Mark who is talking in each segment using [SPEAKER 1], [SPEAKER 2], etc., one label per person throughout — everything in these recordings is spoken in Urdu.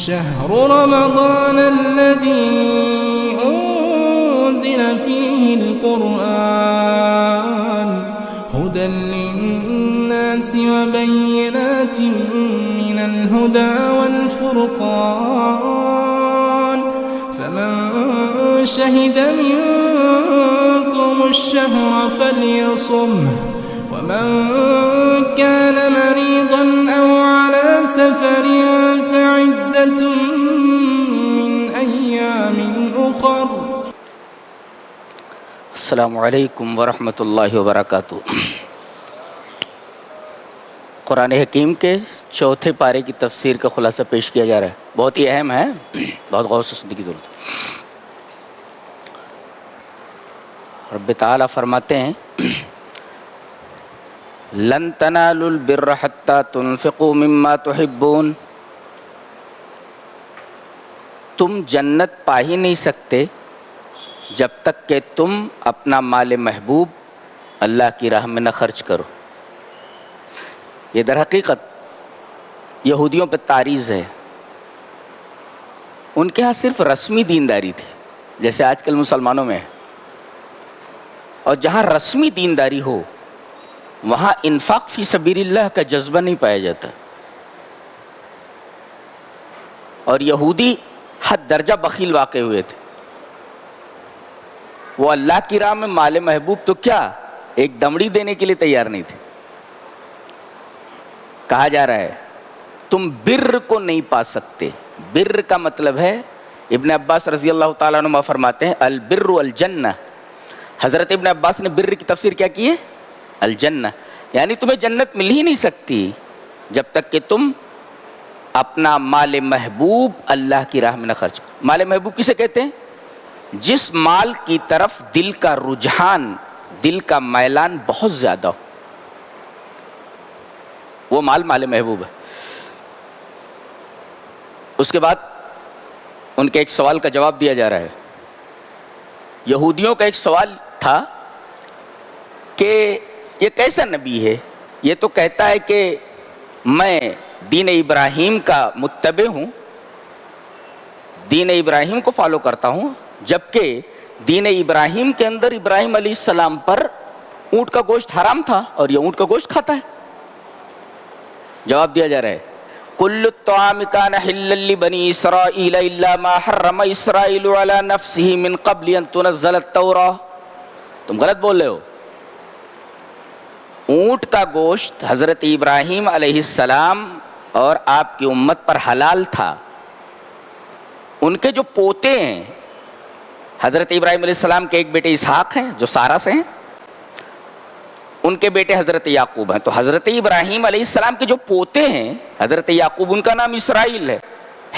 [SPEAKER 1] شهر رمضان الذي أنزل فيه القرآن هدى للناس وبينات من الهدى والفرقان فمن شهد منكم الشهر فليصمه ومن كان مريضا أو على سفر فعدة من أيام أخر.
[SPEAKER 2] السلام علیکم ورحمۃ اللہ وبرکاتہ. قرآن حکیم کے چوتھے پارے کی تفسیر کا خلاصہ پیش کیا جا رہا ہے. بہت ہی اہم ہے, بہت غور سے سننے کی ضرورت ہے. رب تعالیٰ فرماتے ہیں لن تنالوا البر حتى تنفقوا مما تحبون. تم جنت پا ہی نہیں سکتے جب تک کہ تم اپنا مال محبوب اللہ کی راہ میں نہ خرچ کرو. یہ در حقیقت یہودیوں پہ تعریض ہے. ان کے ہاں صرف رسمی دینداری تھی جیسے آج کل مسلمانوں میں ہے, اور جہاں رسمی دینداری ہو وہاں انفاق فی سبیل اللہ کا جذبہ نہیں پایا جاتا. اور یہودی حد درجہ بخیل واقع ہوئے تھے. وہ اللہ کی راہ میں مال محبوب تو کیا ایک دمڑی دینے کے لیے تیار نہیں تھے. کہا جا رہا ہے تم بر کو نہیں پا سکتے. بر کا مطلب ہے, ابن عباس رضی اللہ تعالیٰ عنہ فرماتے ہیں البر الجنہ. حضرت ابن عباس نے بر کی تفسیر کیا کی ہے؟ الجنہ. یعنی تمہیں جنت مل ہی نہیں سکتی جب تک کہ تم اپنا مال محبوب اللہ کی راہ میں نہ خرچ کرو. مال محبوب کسے کہتے ہیں؟ جس مال کی طرف دل کا رجحان, دل کا میلان بہت زیادہ ہو, وہ مال محبوب ہے. اس کے بعد ان کے ایک سوال کا جواب دیا جا رہا ہے. یہودیوں کا ایک سوال تھا کہ یہ کیسا نبی ہے, یہ تو کہتا ہے کہ میں دین ابراہیم کا متبع ہوں, دین ابراہیم کو فالو کرتا ہوں, جبکہ دین ابراہیم کے اندر ابراہیم علیہ السلام پر اونٹ کا گوشت حرام تھا اور یہ اونٹ کا گوشت کھاتا ہے. جواب دیا جا رہا ہے کل الطعام کان حلا لبنی اسرائیل الا ما حرم اسرائیل علی نفسہ من قبل ان تنزل التوراۃ. تم غلط بول رہے ہو. اونٹ کا گوشت حضرت ابراہیم علیہ السلام اور آپ کی امت پر حلال تھا. ان کے جو پوتے ہیں, حضرت ابراہیم علیہ السلام کے ایک بیٹے اسحاق ہیں جو سارہ سے ہیں, ان کے بیٹے حضرت یعقوب ہیں. تو حضرت ابراہیم علیہ السلام کے جو پوتے ہیں حضرت یعقوب, ان کا نام اسرائیل ہے.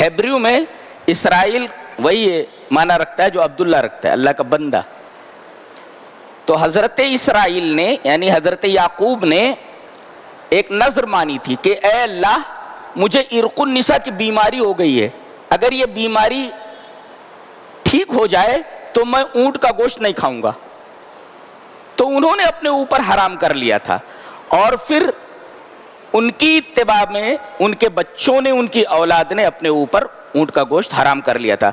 [SPEAKER 2] ہیبریو میں اسرائیل وہی معنی رکھتا ہے جو عبداللہ رکھتا ہے, اللہ کا بندہ. تو حضرت اسرائیل نے یعنی حضرت یعقوب نے ایک نذر مانی تھی کہ اے اللہ مجھے عرق النساء کی بیماری ہو گئی ہے, اگر یہ بیماری ٹھیک ہو جائے تو میں اونٹ کا گوشت نہیں کھاؤں گا. تو انہوں نے اپنے اوپر حرام کر لیا تھا, اور پھر ان کی اتباع میں ان کے بچوں نے, ان کی اولاد نے اپنے اوپر اونٹ کا گوشت حرام کر لیا تھا.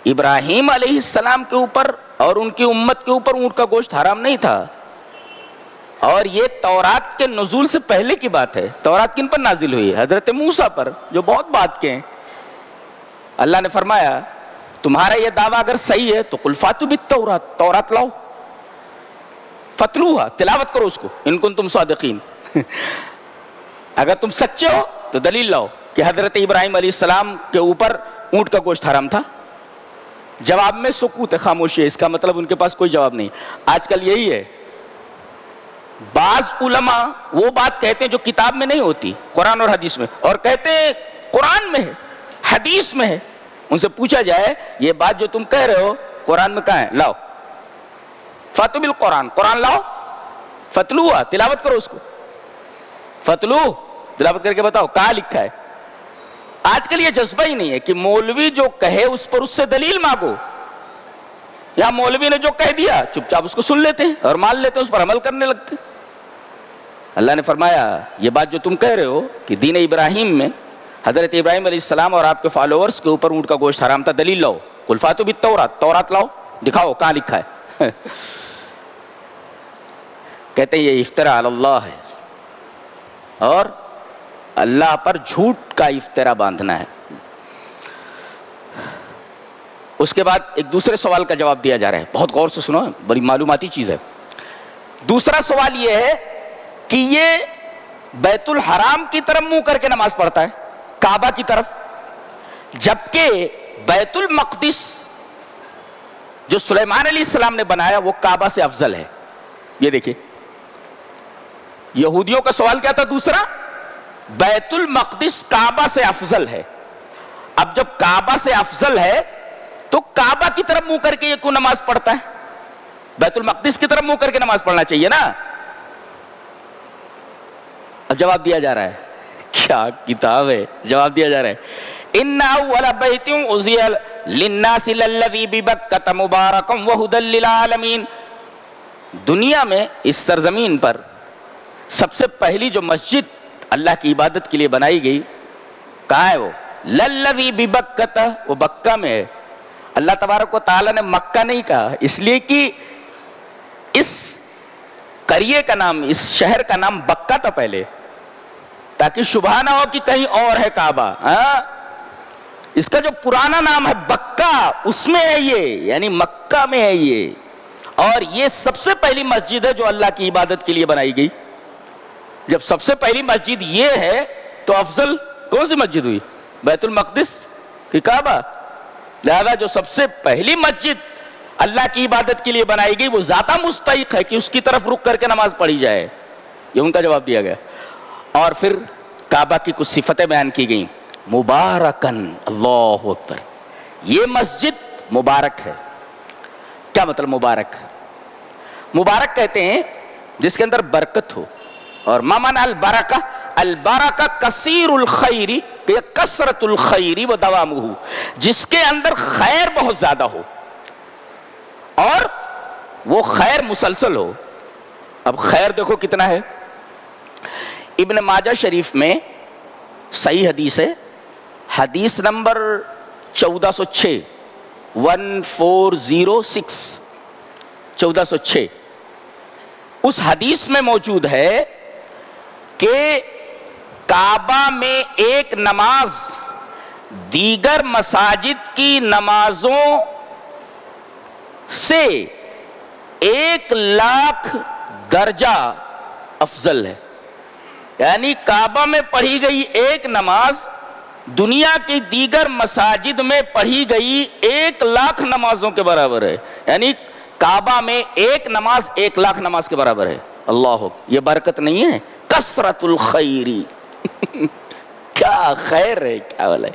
[SPEAKER 2] ابراہیم علیہ السلام کے اوپر اور ان کی امت کے اوپر اونٹ کا گوشت حرام نہیں تھا. اور یہ تورات کے نزول سے پہلے کی بات ہے. تورات کن پر نازل ہوئی ہے؟ حضرت موسیٰ پر, جو بہت بات کے ہیں. اللہ نے فرمایا تمہارا یہ دعویٰ اگر صحیح ہے تو قل فاتوا بالتوراۃ, تورات لاؤ, فتلوها, تلاوت کرو اس کو, ان کنتم صادقین. اگر تم سچے ہو تو دلیل لاؤ کہ حضرت ابراہیم علیہ السلام کے اوپر اونٹ کا گوشت حرام تھا. جواب میں سکوت ہے, خاموشی ہے. اس کا مطلب ان کے پاس کوئی جواب نہیں. آج کل یہی ہے, بعض علماء وہ بات کہتے ہیں جو کتاب میں نہیں ہوتی, قرآن اور حدیث میں, اور کہتے ہیں قرآن میں ہے, حدیث میں ہے. ان سے پوچھا جائے یہ بات جو تم کہہ رہے ہو قرآن میں کہاں ہے؟ لاؤ فاتوا بالقرآن, قرآن لاؤ, فتلوها, تلاوت کرو اس کو, فتلو, تلاوت کر کے بتاؤ کہاں لکھا ہے. آج کل یہ جذبہ ہی نہیں ہے کہ مولوی جو کہے اس پر اس سے دلیل مانگو. یا مولوی نے جو کہہ دیا چپ چاپ اس کو سن لیتے ہیں اور مان لیتے ہیں, اس پر عمل کرنے لگتے ہیں. اللہ نے فرمایا یہ بات جو تم کہہ رہے ہو کہ دین ابراہیم میں حضرت ابراہیم علیہ السلام اور آپ کے فالوورز کے اوپر اونٹ کا گوشت حرام تھا. دلیل لاؤ. قل فاتوا بالتوراۃ، تورات لاؤ، دکھاؤ کہاں لکھا ہے. کہتے ہیں یہ افطرا علی اللہ ہے اور اللہ پر جھوٹ کا افطرا باندھنا ہے. اس کے بعد ایک دوسرے سوال کا جواب دیا جا رہا ہے، بہت غور سے سنو، بڑی معلوماتی چیز ہے. دوسرا سوال یہ ہے کہ یہ بیت الحرام کی طرف منہ کر کے نماز پڑھتا ہے، کعبہ کی طرف، جبکہ بیت المقدس جو سلیمان علیہ السلام نے بنایا وہ کعبہ سے افضل ہے. یہ دیکھیے یہودیوں کا سوال کیا تھا دوسرا، بیت المقدس کعبہ سے افضل ہے. اب جب کعبہ سے افضل ہے تو کعبہ کی طرف منہ کر کے یہ کیوں نماز پڑھتا ہے؟ بیت المقدس کی طرف منہ کر کے نماز پڑھنا چاہیے نا. اب جواب دیا جا رہا ہے، کیا کتاب ہے، جواب دیا جا رہا ہے ان اول بیت عزی للناس للذی ببکۃ مبارکا وہدی للعالمین. دنیا میں اس سرزمین پر سب سے پہلی جو مسجد اللہ کی عبادت کے لیے بنائی گئی کہاں ہے؟ وہ للذی ببکۃ، وہ بکہ میں ہے. اللہ تبارک و تعالیٰ نے مکہ نہیں کہا اس لیے کہ اس قریے کا نام، اس شہر کا نام بکہ تھا پہلے، تاکہ شبہ نہ ہو کہ کہیں اور ہے کعبہ. اس کا جو پرانا نام ہے بکہ، اس میں ہے یہ، یعنی مکہ میں ہے یہ. اور یہ سب سے پہلی مسجد ہے جو اللہ کی عبادت کے لیے بنائی گئی. جب سب سے پہلی مسجد یہ ہے تو افضل کون سی مسجد ہوئی؟ بیت المقدس کی کعبہ. لہذا جو سب سے پہلی مسجد اللہ کی عبادت کے لیے بنائی گئی وہ زیادہ مستحق ہے کہ اس کی طرف رک کر کے نماز پڑھی جائے. یہ ان کا جواب دیا گیا. اور پھر کعبہ کی کچھ صفتیں بیان کی گئیں. مبارکن، اللہ اکبر، یہ مسجد مبارک ہے. کیا مطلب مبارک؟ مبارک کہتے ہیں جس کے اندر برکت ہو. اور ما معنی البرکہ؟ البرکہ کثیر الخیر، کثرت الخیر و دوامہ، جس کے اندر خیر بہت زیادہ ہو اور وہ خیر مسلسل ہو. اب خیر دیکھو کتنا ہے. ابن ماجہ شریف میں صحیح حدیث ہے، حدیث نمبر 1406، 1406، 1406. اس حدیث میں موجود ہے کہ کعبہ میں ایک نماز دیگر مساجد کی نمازوں سے 1,00,000 درجہ افضل ہے. یعنی کعبہ میں پڑھی گئی ایک نماز دنیا کی دیگر مساجد میں پڑھی گئی 1,00,000 نمازوں کے برابر ہے. یعنی کعبہ میں ایک نماز 1,00,000 نماز کے برابر ہے. اللہ، یہ برکت نہیں ہے؟ کثرت الخیری، کیا خیر ہے، کیا بولے،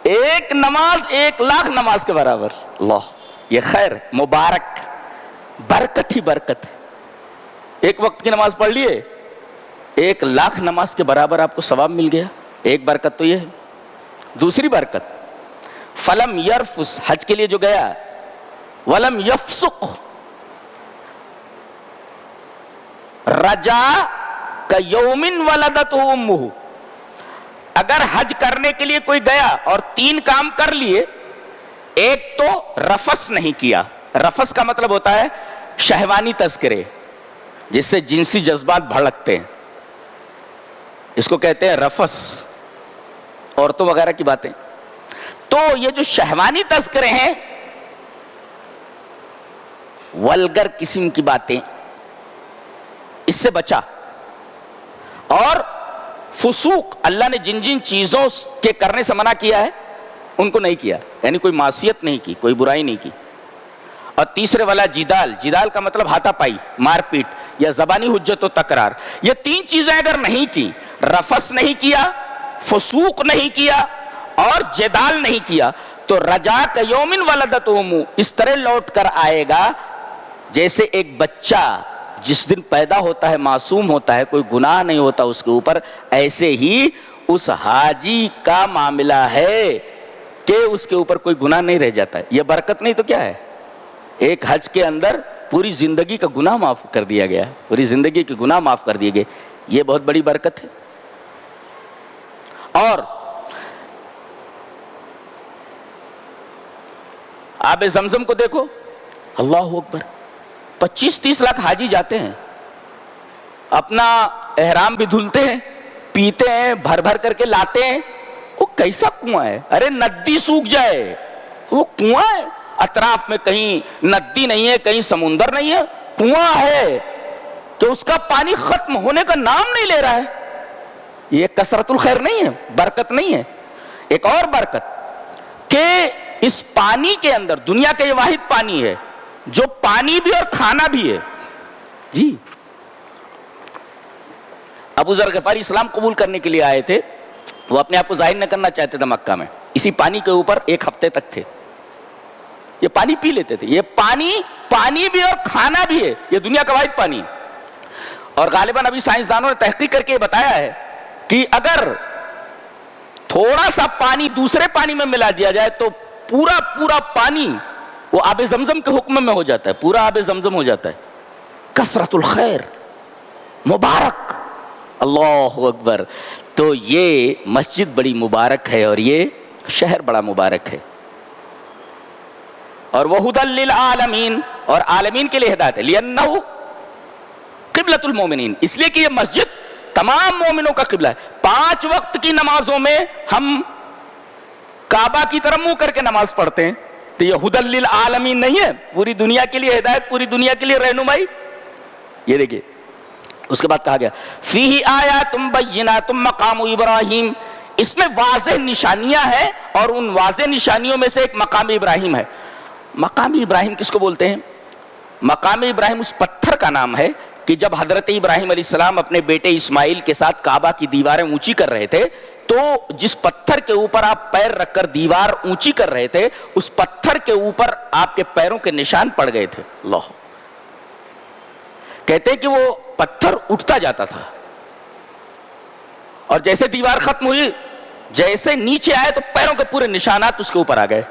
[SPEAKER 2] ایک نماز 1,00,000 نماز کے برابر. اللہ، یہ خیر، مبارک، برکت ہی برکت ہے. ایک وقت کی نماز پڑھ لیے 1,00,000 نماز کے برابر آپ کو ثواب مل گیا. ایک برکت تو یہ ہے. دوسری برکت، فلم یرفس، حج کے لیے جو گیا، ولم یفسق، رجا کیوم ولدتہ امہ. اگر حج کرنے کے لیے کوئی گیا اور 3 کام کر لیے، ایک تو رفس نہیں کیا. رفس کا مطلب ہوتا ہے شہوانی تذکرے، جس سے جنسی جذبات بھڑکتے ہیں، اس کو کہتے ہیں رفس، عورتوں وغیرہ کی باتیں. تو یہ جو شہوانی تذکرے ہیں، ولگر قسم کی باتیں، اس سے بچا. اور فسوق، اللہ نے جن جن چیزوں کے کرنے سے منع کیا ہے ان کو نہیں کیا، یعنی کوئی معصیت نہیں کی، کوئی برائی نہیں کی. اور تیسرے والا جدال، جدال کا مطلب ہاتھا پائی، مار پیٹ یا زبانی حجت و تکرار. یہ 3 چیزیں اگر نہیں کی، رفس نہیں کیا، فسوق نہیں کیا اور جدال نہیں کیا، تو رجا کیوم ولدتہ امہ، اس طرح لوٹ کر آئے گا جیسے ایک بچہ جس دن پیدا ہوتا ہے معصوم ہوتا ہے، کوئی گناہ نہیں ہوتا اس کے اوپر. ایسے ہی اس حاجی کا معاملہ ہے کہ اس کے اوپر کوئی گناہ نہیں رہ جاتا ہے. یہ برکت نہیں تو کیا ہے؟ ایک حج کے اندر پوری زندگی کا گناہ معاف کر دیا گیا، پوری زندگی کے گناہ معاف کر دیے گئے. یہ بہت بڑی برکت ہے. اور آب زمزم کو دیکھو، اللہ اکبر، 25-30 لاکھ حاجی جاتے ہیں، اپنا احرام بھی دھلتے ہیں، پیتے ہیں، بھر بھر کر کے لاتے ہیں. وہ کیسا کنواں ہے؟ ارے ندی سوکھ جائے، وہ کنواں ہے، اطراف میں کہیں ندی نہیں ہے، کہیں سمندر نہیں ہے، کنواں ہے کہ اس کا پانی ختم ہونے کا نام نہیں لے رہا ہے. یہ کثرت الخیر نہیں ہے، برکت نہیں ہے. ایک اور برکت کہ اس پانی کے اندر، دنیا کا یہ واحد پانی ہے جو پانی بھی اور کھانا بھی ہے. جی ابو ذر غفاری اسلام قبول کرنے کے لیے آئے تھے، وہ اپنے آپ کو ظاہر نہ کرنا چاہتے تھے مکہ میں، اسی پانی کے اوپر 1 ہفتے تک تھے، یہ پانی پی لیتے تھے. یہ پانی بھی اور کھانا بھی ہے، یہ دنیا کا واحد پانی. اور غالباً ابھی سائنسدانوں نے تحقیق کر کے بتایا ہے کہ اگر تھوڑا سا پانی دوسرے پانی میں ملا دیا جائے تو پورا پانی وہ آب زمزم کے حکم میں ہو جاتا ہے، پورا آب زمزم ہو جاتا ہے. کثرت الخیر، مبارک، اللہ اکبر. تو یہ مسجد بڑی مبارک ہے اور یہ شہر بڑا مبارک ہے. اور وَهُدًى لِّلْعَالَمِينَ، اور عالمین کے لیے ہدایت ہے. لِأَنَّهُ قِبْلَةُ الْمُؤْمِنِينَ، اس لیے کہ یہ مسجد تمام مومنوں کا قبلہ ہے. 5 وقت کی نمازوں میں ہم کعبہ کی طرف منہ کر کے نماز پڑھتے ہیں، تو یہ ہدی للعالمین نہیں ہے، پوری دنیا کے لیے ہدایت، پوری دنیا کے لیے رہنمائی. یہ دیکھیے اس کے بعد کہا گیا فیہ آیات بینات مقام ابراہیم، اس میں واضح نشانیاں ہیں اور ان واضح نشانیوں میں سے ایک مقام ابراہیم ہے. مقام ابراہیم کس کو بولتے ہیں؟ مقام ابراہیم اس پتھر کا نام ہے کہ جب حضرت ابراہیم علیہ السلام اپنے بیٹے اسماعیل کے ساتھ کعبہ کی دیواریں اونچی کر رہے تھے تو جس پتھر کے اوپر آپ پیر رکھ کر دیوار اونچی کر رہے تھے اس پتھر کے اوپر آپ کے پیروں کے نشان پڑ گئے تھے. اللہ کہتے ہیں کہ وہ پتھر اٹھتا جاتا تھا اور جیسے دیوار ختم ہوئی، جیسے نیچے آئے تو پیروں کے پورے نشانات اس کے اوپر آ گئے.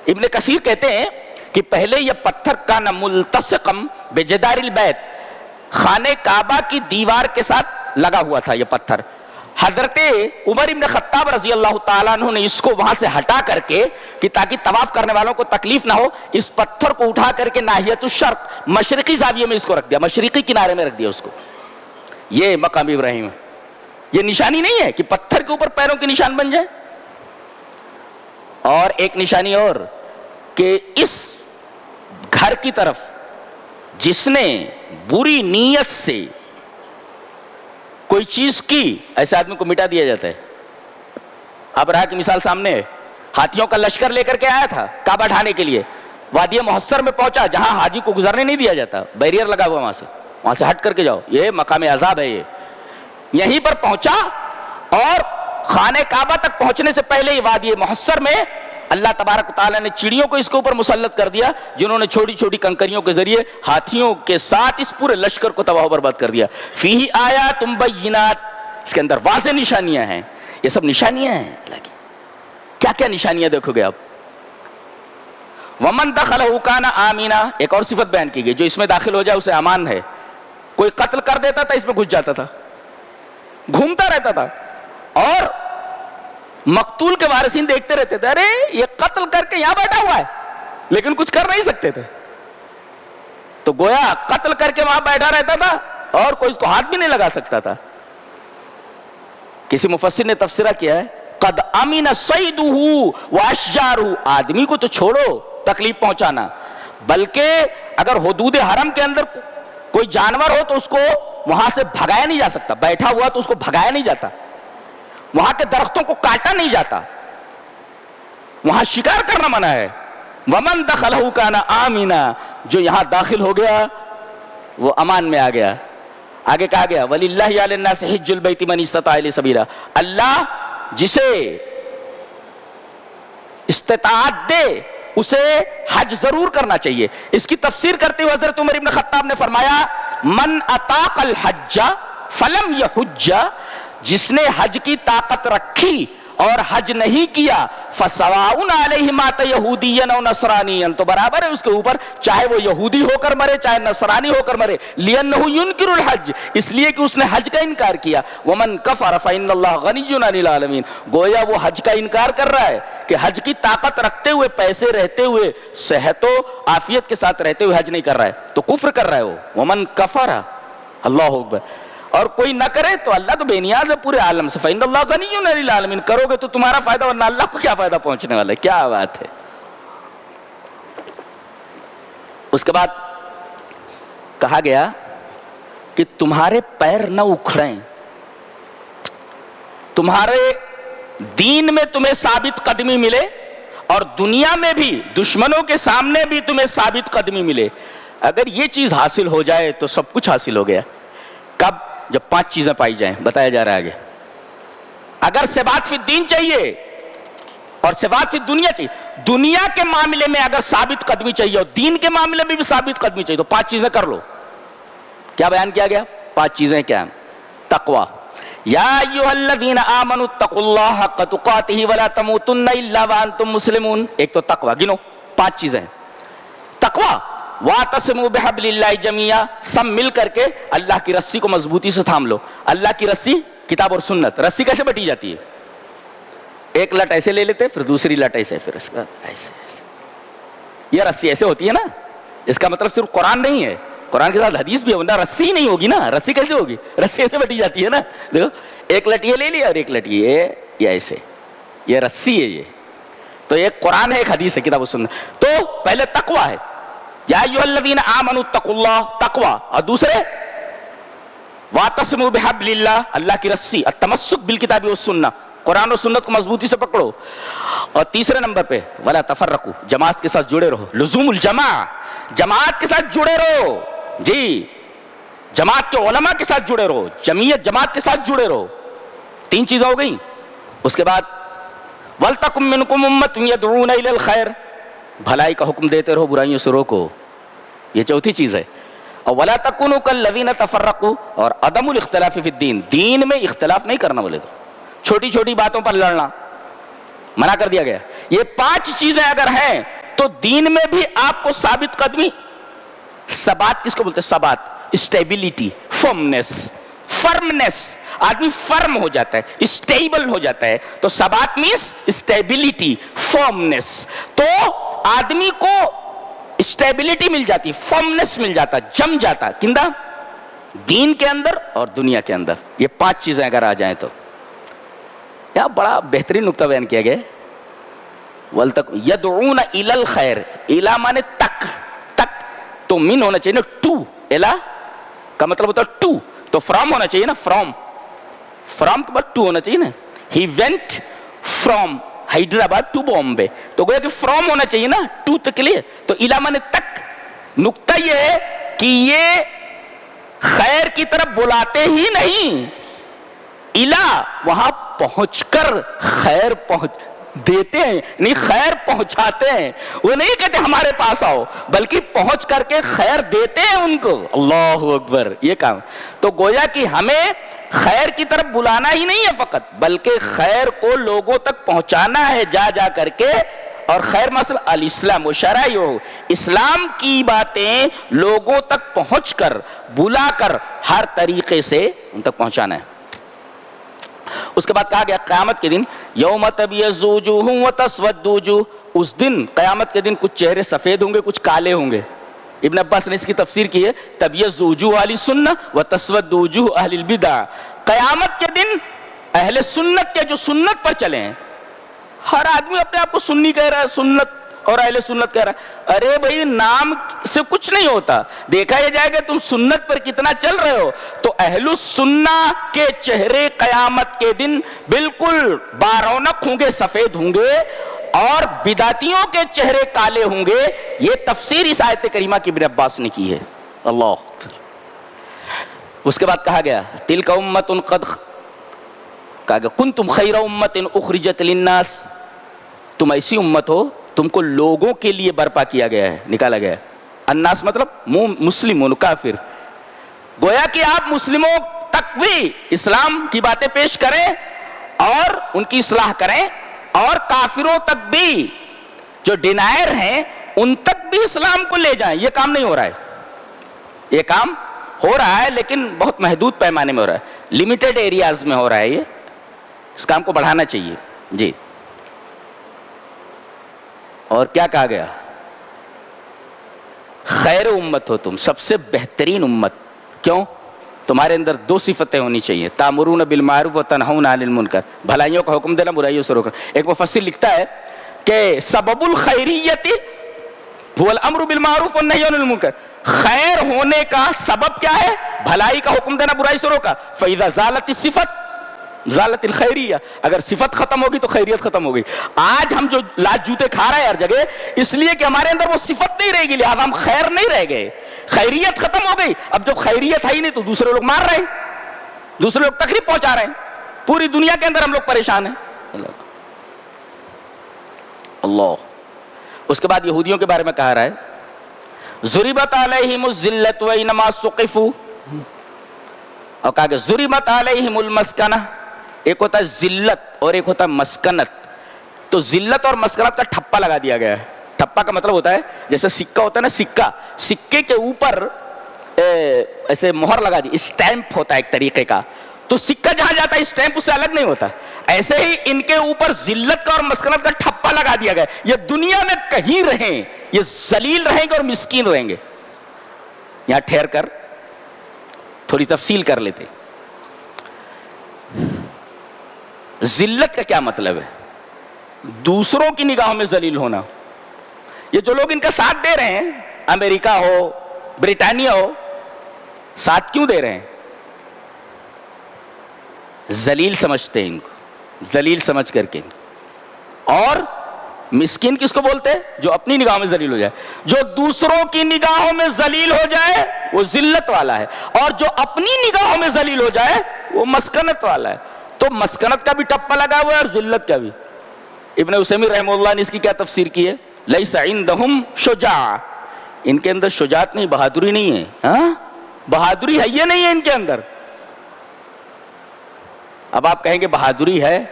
[SPEAKER 2] ابن کثیر کہتے ہیں کہ پہلے یہ پتھر کان ملتصقم بجدار البیت، خانہ کعبہ کی دیوار کے ساتھ لگا ہوا تھا یہ پتھر. حضرت عمر ابن خطاب رضی اللہ تعالیٰ عنہ نے اس کو وہاں سے ہٹا کر کے کہ تاکہ طواف کرنے والوں کو تکلیف نہ ہو، اس پتھر کو اٹھا کر کے ناحیت الشرق، مشرقی زاویے میں اس کو رکھ دیا، مشرقی کنارے میں رکھ دیا اس کو. یہ مقام ابراہیم ہے. یہ نشانی نہیں ہے کہ پتھر کے اوپر پیروں کے نشان بن جائے. اور ایک نشانی اور کہ اس گھر کی طرف جس نے بری نیت سے کوئی چیز کی، ایسے آدمی کو مٹا دیا جاتا ہے. ابرہہ کی مثال سامنے ہے، ہاتھیوں کا لشکر لے کر کے آیا تھا کعبہ ڈھانے کے لیے، وادی محصر میں پہنچا جہاں حاجی کو گزرنے نہیں دیا جاتا، بیریئر لگا ہوا وہاں سے ہٹ کر کے جاؤ، یہ مقام عذاب ہے. یہ یہیں پر پہنچا اور خانہ کعبہ تک پہنچنے سے پہلے ہی وادی محصر میں اللہ تبارک و تعالیٰ نے چڑیوں کو اس کے اوپر مسلط کر دیا جنہوں نے چھوٹی چھوٹی کنکریوں کے ذریعے ہاتھیوں کے ساتھ اس پورے لشکر کو تباہ و برباد کر دیا. فیہ آیات بینات، اس کے اندر واضح نشانیاں ہیں. یہ سب نشانیاں ہیں. کیا کیا نشانیاں دیکھو گے آپ. ومن دخلہ کان آمنا، ایک اور صفت بیان کی گئی، جو اس میں داخل ہو جائے اسے امان ہے. کوئی قتل کر دیتا تھا اس میں گھس جاتا تھا، گھومتا رہتا تھا، اور مقتول کے وارثین دیکھتے رہتے تھے، ارے یہ قتل کر کے یہاں بیٹھا ہوا ہے لیکن کچھ کر نہیں سکتے تھے. تو گویا قتل کر کے وہاں بیٹھا رہتا تھا اور کوئی اس کو ہاتھ بھی نہیں لگا سکتا تھا. کسی مفسر نے تفسیرہ کیا ہے قد امن صیدہ واشجارہ، آدمی کو تو چھوڑو تکلیف پہنچانا، بلکہ اگر حدود حرم کے اندر کوئی جانور ہو تو اس کو وہاں سے بھگایا نہیں جا سکتا، بیٹھا ہوا تو اس کو بھگایا نہیں جاتا، وہاں کے درختوں کو کاٹا نہیں جاتا، وہاں شکار کرنا منع ہے. ومن دخلہ کان آمنا، جو یہاں داخل ہو گیا وہ امان میں آ گیا. آگے کہا گیا وَلِلَّهِ عَلَى النَّاسِ حِجُّ الْبَيْتِ مَنِ اسْتَطَاعَ إِلَيْهِ سَبِيلًا، اللہ جسے استطاعت دے اسے حج ضرور کرنا چاہیے. اس کی تفسیر کرتے ہوئے حضرت عمر ابن خطاب نے فرمایا من اطاق الحج فلم یحج، جس نے حج کی طاقت رکھی اور حج نہیں کیا فسواء علیہ مات یہودیا او نصرانیا، تو برابر ہے اس کے اوپر چاہے وہ یہودی ہو کر مرے چاہے نصرانی ہو کر مرے، لأنہ ینکر الحج، اس لیے کہ اس نے حج کا انکار کیا، ومن کفر فإن اللہ غنی عن العالمین، گویا وہ حج کا انکار کر رہا ہے کہ حج کی طاقت رکھتے ہوئے، پیسے رہتے ہوئے، صحت و عافیت کے ساتھ رہتے ہوئے حج نہیں کر رہا ہے، تو کفر کر رہا ہے وہ، ومن کفر، اللہ اکبر، اور کوئی نہ کرے تو اللہ تو بے نیاز ہے پورے عالم سے، فإن اللہ غنی عن العالمین، کرو گے تو تمہارا فائدہ ورنہ اللہ کو کیا فائدہ پہنچنے والا ہے، کیا بات ہے۔ اس کے بعد کہا گیا کہ تمہارے پیر نہ اکھڑیں، تمہارے دین میں تمہیں ثابت قدمی ملے اور دنیا میں بھی دشمنوں کے سامنے بھی تمہیں ثابت قدمی ملے۔ اگر یہ چیز حاصل ہو جائے تو سب کچھ حاصل ہو گیا۔ کب؟ جب 5 چیزیں پائی جائیں، بتایا جا رہا ہے آگے۔ اگر ثبات فی الدین چاہیے اور ثبات فی دنیا چاہیے، دنیا کے معاملے میں اگر ثابت قدمی چاہیے اور دین کے معاملے میں بھی ثابت قدمی چاہیے تو 5 چیزیں کر لو۔ کیا بیان کیا گیا؟ 5 چیزیں کیا ہیں؟ تقوی، یا ایھا الذین آمنوا اتقوا اللہ حق تقاتہ ولا تموتن الا وانتم مسلمون۔ ایک تو تقوی، گنو 5 چیزیں۔ تقوی، واعتصموا بحبل اللہ جميعا، سب مل کر کے اللہ کی رسی کو مضبوطی سے تھام لو۔ اللہ کی رسی کتاب اور سنت۔ رسی کیسے بٹی جاتی ہے؟ ایک لٹ ایسے لے لیتے، پھر دوسری لٹ ایسے، پھر اس کا ایسے ایسے، یہ رسی ایسے ہوتی ہے نا۔ اس کا مطلب صرف قرآن نہیں ہے، قرآن کے ساتھ حدیث بھی ہے، ورنہ رسی نہیں ہوگی نا۔ رسی کیسے ہوگی؟ رسی ایسے بٹی جاتی ہے نا۔ دیکھو، ایک لٹ یہ لے لی اور ایک لٹ یہ ایسے، یہ رسی ہے یہ۔ تو ایک قرآن ہے، ایک حدیث ہے، کتاب و سنت۔ تو پہلے تقوی ہے، یا ایھا الذین آمنوا اتقوا اللہ، تقوی، اور دوسرے واعتصموا بحبل اللہ، اللہ کی رسی، التمسک بالکتاب والسنہ، قرآن و سنت کو مضبوطی سے پکڑو۔ اور تیسرے نمبر پہ ولا تفرقوا، جماعت کے ساتھ جڑے رہو، لزوم الجماع، جماعت کے ساتھ جڑے رہو، جی جماعت کے علماء کے ساتھ جڑے رہو، جمعیت جماعت کے ساتھ جڑے رہو۔ 3 چیزیں ہو گئیں۔ اس کے بعد وَلْتَكُن مِّنكُمْ أُمَّةٌ يَدْعُونَ إِلَى الْخَيْرِ، بھلائی کا حکم دیتے رہو، برائیوں سے روکو، یہ 4تھی چیز ہے۔ اور وَلَا تَكُونُوا كَالَّذِينَ تَفَرَّقُوا، اور عدم الاختلاف فی الدین، دین میں اختلاف نہیں کرنا، بولے تو چھوٹی چھوٹی باتوں پر لڑنا منع کر دیا گیا۔ یہ 5 چیزیں اگر ہیں تو دین میں بھی آپ کو ثابت قدمی، ثبات کس کو بولتے ہیں؟ ثبات، اسٹیبلٹی، فرمنس، آدمی فرم ہو جاتا ہے، اسٹیبل ہو جاتا ہے۔ تو ثبات مینس اسٹیبلٹی، فرمنس۔ تو آدمی کو اسٹیبلٹی مل جاتی، فرمنس مل جاتا، جم جاتا، کندہ دین کے اندر اور دنیا کے اندر۔ یہ 5 چیزیں اگر آ جائیں تو یہاں بڑا بہترین نقطہ بیان کیا گیا ہے۔ یدعون الی الخیر، الی مانے تک، تک تو من ہونا چاہیے نا، ٹو، الی کا مطلب ہوتا ہے ٹو، تو فرام ہونا چاہیے نا، فرام کے بعد ٹو ہونا چاہیے نا۔ He went from Hyderabad to Bombay, تو گویا کہ فرام ہونا چاہیے نا، ٹو تک کے لیے، تو الی مانے تک۔ نقطہ یہ ہے کہ یہ خیر کی طرف بلاتے ہی نہیں، الی وہاں پہنچ کر خیر پہنچ دیتے ہیں، نہیں خیر پہنچاتے ہیں۔ وہ نہیں کہتے ہمارے پاس آؤ، بلکہ پہنچ کر کے خیر دیتے ہیں ان کو۔ اللہ اکبر، یہ کام۔ تو گویا کہ ہمیں خیر کی طرف بلانا ہی نہیں ہے فقط، بلکہ خیر کو لوگوں تک پہنچانا ہے جا جا کر کے۔ اور خیر مثلا الاسلام و شرائع، اسلام کی باتیں لوگوں تک پہنچ کر، بلا کر، ہر طریقے سے ان تک پہنچانا ہے۔ اس کے بعد کہا گیا قیامت کے دن یوم تبیض وجوہ وتسود وجوہ، اس دن قیامت کے دن کچھ چہرے سفید ہوں گے، کچھ کالے ہوں گے۔ ابن عباس نے اس کی تفسیر کی ہے تبیض وجوہ اہل السنہ وتسود وجوہ اہل البدع۔ قیامت کے دن اہل سنت کے جو سنت پر چلے ہیں، ہر آدمی اپنے آپ کو سنی کہہ رہا ہے، سنت اور اہل سنت کہہ رہا ہے۔ ارے بھائی، نام سے کچھ نہیں ہوتا، دیکھا یہ جائے گا تم سنت پر کتنا چل رہے ہو۔ تو اہل السنہ کے چہرے قیامت کے دن بالکل بارونق ہوں گے، سفید ہوں گے، اور بدعتیوں کے چہرے کالے ہوں گے۔ یہ تفسیر اس آیت کریمہ کی ابن عباس نے کی ہے۔ اللہ۔ اس کے بعد کہا گیا تلک امۃ قد، کہا گیا کنتم خیر امۃ اخرجت للناس، تم ایسی امت ہو، تم کو لوگوں کے لیے برپا کیا گیا ہے، نکالا گیا ہے۔ الناس مطلب مسلمون، کافر۔ گویا کہ آپ مسلموں تک بھی اسلام کی باتیں پیش کریں اور ان کی اصلاح کریں, اور کافروں تک بھی جو ڈینائر ہیں ان تک بھی اسلام کو لے جائیں. یہ کام نہیں ہو رہا ہے, یہ کام ہو رہا ہے لیکن بہت محدود پیمانے میں ہو رہا ہے, لمیٹڈ ایریاز میں ہو رہا ہے. یہ اس کام کو بڑھانا چاہیے. جی, اور کیا کہا گیا؟ خیر امت ہو تم, سب سے بہترین امت. کیوں؟ تمہارے اندر دو صفتیں ہونی چاہیے, تامرون بالمعروف و تنہون عن المنکر, بھلائیوں کا حکم دینا, برائیوں سے روکنا. ایک مفسر لکھتا ہے کہ سبب الخیریت هو الامر بالمعروف والنہی عن المنکر, خیر ہونے کا سبب کیا ہے؟ بھلائی کا حکم دینا, برائی سے روکا. فاذا زالت الصفت زالت الخیریہ, اگر صفت ختم ہوگی تو خیریت ختم ہوگی. آج ہم جو لاج جوتے کھا رہے ہیں ہر جگہ, اس لیے کہ ہمارے اندر وہ صفت نہیں رہے گی, لہذا ہم خیر نہیں رہ گئے, خیریت ختم ہو گئی. اب جب خیریت ہے ہی نہیں تو دوسرے لوگ مار رہے ہیں, دوسرے لوگ تکلیف پہنچا رہے ہیں, پوری دنیا کے اندر ہم لوگ پریشان ہیں. اللہ. اس کے بعد یہودیوں کے بارے میں کہا رہا ہے, ضربت علیہم الذلۃ وانما ثقفوا, اور کہا کہ ضربت علیہم المسکنہ. ایک ہوتا ہے ذلت اور ایک ہوتا ہے مسکنت. تو ذلت اور مسکنت کا ٹھپا لگا دیا گیا ہے. ٹھپا کا مطلب ہوتا ہے جیسے سکہ ہوتا ہے نا, سکہ, سکے کے اوپر ایسے مہر لگا دی, اسٹیمپ ہوتا ہے ایک طریقے کا. تو سکہ جہاں جاتا ہے اسٹیمپ اس سے الگ نہیں ہوتا. ایسے ہی ان کے اوپر ذلت کا اور مسکنت کا ٹھپا لگا دیا گیا. یہ دنیا میں کہیں رہیں یہ ذلیل رہیں گے اور مسکین رہیں گے. یہاں ٹھہر کر تھوڑی تفصیل کر لیتے. ذلت کا کیا مطلب ہے؟ دوسروں کی نگاہوں میں ذلیل ہونا. یہ جو لوگ ان کا ساتھ دے رہے ہیں, امریکہ ہو, برطانیہ ہو, ساتھ کیوں دے رہے ہیں؟ ذلیل سمجھتے ہیں ان کو, ذلیل سمجھ کر کے. اور مسکین کس کو بولتے ہیں؟ جو اپنی نگاہوں میں ذلیل ہو جائے. جو دوسروں کی نگاہوں میں ذلیل ہو جائے وہ ذلت والا ہے, اور جو اپنی نگاہوں میں ذلیل ہو جائے وہ مسکنت والا ہے. تو مسکنت کا بھی ٹپا لگا ہوا ہے اور ذلت کا بھی. ابن عثیمین رحمہ اللہ نے اس کی کیا تفسیر کی ہے؟ لیس عندہم شجاع, ان کے اندر شجاعت نہیں, بہادری نہیں ہے. ہاں, بہادری ہے یہ نہیں ہے ان کے اندر. اب آپ کہیں گے بہادری ہے,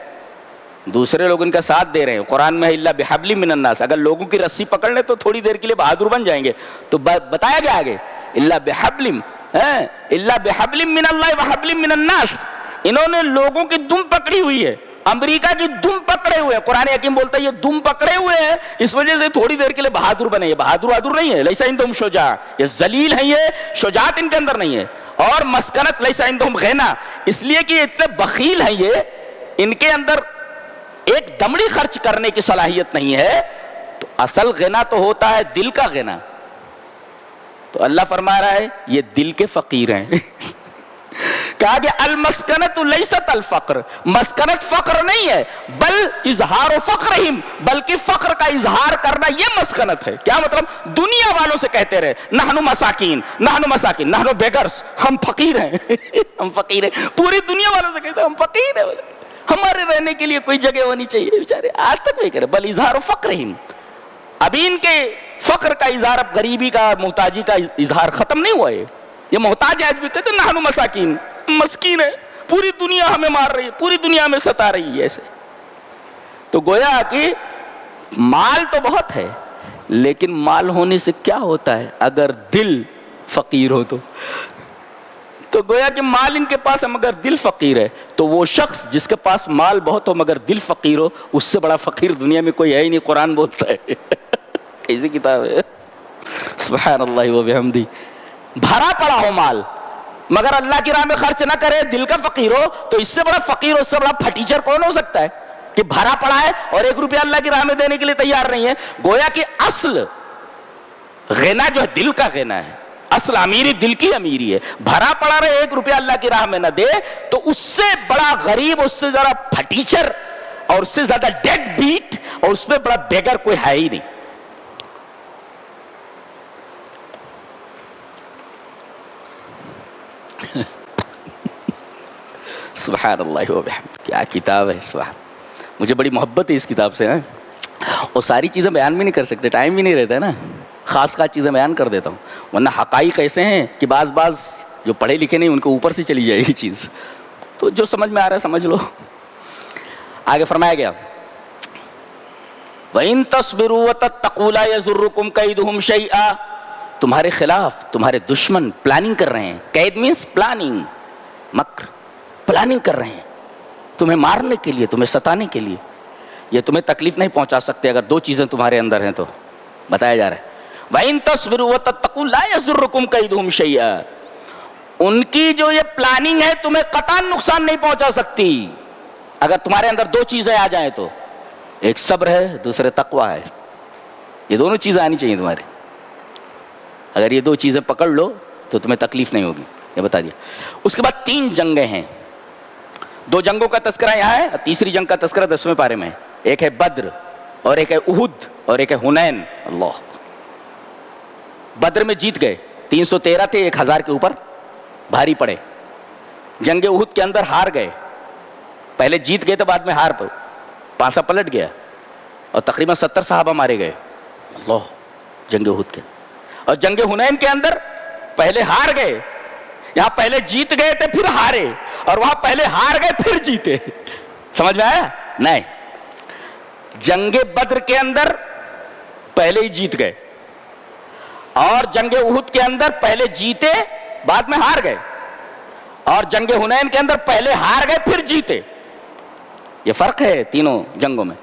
[SPEAKER 2] دوسرے لوگ ان کا ساتھ دے رہے ہیں. قرآن میں الا بحبل من الناس, اگر لوگوں کی رسی پکڑ لیں تو تھوڑی دیر کے لیے بہادر بن جائیں گے. تو بتایا گیا آگے الا بحبل من اللہ وحبل من الناس, انہوں نے لوگوں کی دم پکڑی ہوئی ہے, امریکہ کی دم پکڑے ہوئے ہیں. قرآن حکیم بولتا ہے یہ دم پکڑے ہوئے ہیں, اس وجہ سے تھوڑی دیر کے لیے بہادر بنے. یہ بہادر نہیں ہے. لیس عندہم شجاع, یہ ذلیل ہیں, یہ شجاعت ان کے اندر نہیں ہے. اور مسکنت لیس عندہم غنا, اس لیے کہ یہ اتنے بخیل ہیں, یہ ان کے اندر ایک دمڑی خرچ کرنے کی صلاحیت نہیں ہے. تو اصل غنا تو ہوتا ہے دل کا غنا. تو اللہ فرما رہا ہے یہ دل کے فقیر ہیں. کہا کہ المسکنت لیست الفقر, مسکنت فقر نہیں ہے, بل اظہار فقرہم, بلکہ فقر کا اظہار کرنا یہ مسکنت ہے. کیا مطلب؟ دنیا والوں سے کہتے رہے نحن مساکین, نحن بیگرز, ہم فقیر ہیں, ہم فقیر ہیں. پوری دنیا والوں سے کہتے ہیں ہم فقیر ہیں, ہمارے رہنے کے لیے کوئی جگہ ہونی چاہیے. بیچارے آج تک نہیں کرے. بل اظہار فقرہم, ابھی ان کے فقر کا اظہار, اب غریبی کا, محتاجی کا اظہار ختم نہیں ہوا ہے. یہ محتاج آج بھی کہتے ہیں نحن مساکین, مسکین ہے, پوری دنیا ہمیں مار رہی ہے, پوری دنیا ہمیں ستا رہی ہے. ایسے تو گویا کہ مال تو بہت ہے, لیکن مال ہونے سے کیا ہوتا ہے اگر دل فقیر ہو تو گویا کہ مال ان کے پاس ہے مگر دل فقیر ہے. تو وہ شخص جس کے پاس مال بہت ہو مگر دل فقیر ہو, اس سے بڑا فقیر دنیا میں کوئی ہے ہی نہیں. قرآن بولتا ہے. کیسی کتاب ہے, سبحان اللہ و بحمدہ. بھرا پڑا ہو مال مگر اللہ کی راہ میں خرچ نہ کرے, دل کا فقیر ہو, تو اس سے بڑا فقیر, اس سے بڑا پھٹیچر کون ہو سکتا ہے کہ بھرا پڑا ہے اور 1 روپیہ اللہ کی راہ میں دینے کے لیے تیار نہیں ہے. گویا کہ اصل غنا جو ہے دل کا غنا ہے, اصل امیری دل کی امیری ہے. بھرا پڑا رہے 1 روپیہ اللہ کی راہ میں نہ دے, تو اس سے بڑا غریب, اس سے زیادہ پھٹیچر اور اس سے زیادہ ڈیڈ بیٹ اور اس میں بڑا بیگر کوئی ہے ہی نہیں. سبحان اللہ و بحمدہ, کیا کتاب ہے. سبحان, مجھے بڑی محبت ہے اس کتاب سے. اور ساری چیزیں بیان بھی نہیں کر سکتے, ٹائم بھی نہیں رہتا ہے نا, خاص چیزیں بیان کر دیتا ہوں. ورنہ حقائق ایسے ہیں کہ بعض جو پڑھے لکھے نہیں ان کے اوپر سے چلی جائے گی چیز. تو جو سمجھ میں آ رہا ہے سمجھ لو. آگے فرمایا گیا وَإِن تَصْبِرُوا وَتَتَّقُوا لَا يَضُرُّكُمْ كَيْدُهُمْ شَيْئًا، تمہارے خلاف تمہارے دشمن پلاننگ کر رہے ہیں. قید مینس پلاننگ، مکر، پلاننگ کر رہے ہیں تمہیں مارنے کے لیے، تمہیں ستانے کے لیے. یہ تمہیں تکلیف نہیں پہنچا سکتے اگر دو چیزیں تمہارے اندر ہیں. تو بتایا جا رہا ہے وَإِن تَصْبِرُوا وَتَتَّقُوا لَا يَضُرُّكُمْ كَيْدُهُمْ شَيْئًا، ان کی جو یہ پلاننگ ہے تمہیں قطعاً نقصان نہیں پہنچا سکتی اگر تمہارے اندر دو چیزیں آ جائیں. تو ایک صبر ہے، دوسرے تقویٰ ہے. یہ دونوں چیزیں آنی چاہیے تمہارے. اگر یہ دو چیزیں پکڑ لو تو تمہیں تکلیف نہیں ہوگی. یہ بتا دیا. اس کے بعد 3 جنگیں ہیں. 2 جنگوں کا تذکرہ یہاں ہے، تیسری جنگ کا تذکرہ 10ویں پارے میں ہے. ایک ہے بدر اور ایک ہے احد اور ایک ہے حنین. اللہ، بدر میں جیت گئے، 313 تھے، 1000 کے اوپر بھاری پڑے. جنگ احد کے اندر ہار گئے، پہلے جیت گئے تو بعد میں ہار پانسا پلٹ گیا اور تقریباً 70 صحابہ مارے گئے. اللہ، جنگ احد کے. اور جنگ حنین کے اندر پہلے ہار گئے، یہاں پہلے جیت گئے تھے پھر ہارے، اور وہاں پہلے ہار گئے پھر جیتے. سمجھ میں آیا؟ نہیں، جنگ بدر کے اندر پہلے ہی جیت گئے اور جنگ احد کے اندر پہلے جیتے بعد میں ہار گئے، اور جنگ حنین کے اندر پہلے ہار گئے پھر جیتے. یہ فرق ہے تینوں جنگوں میں.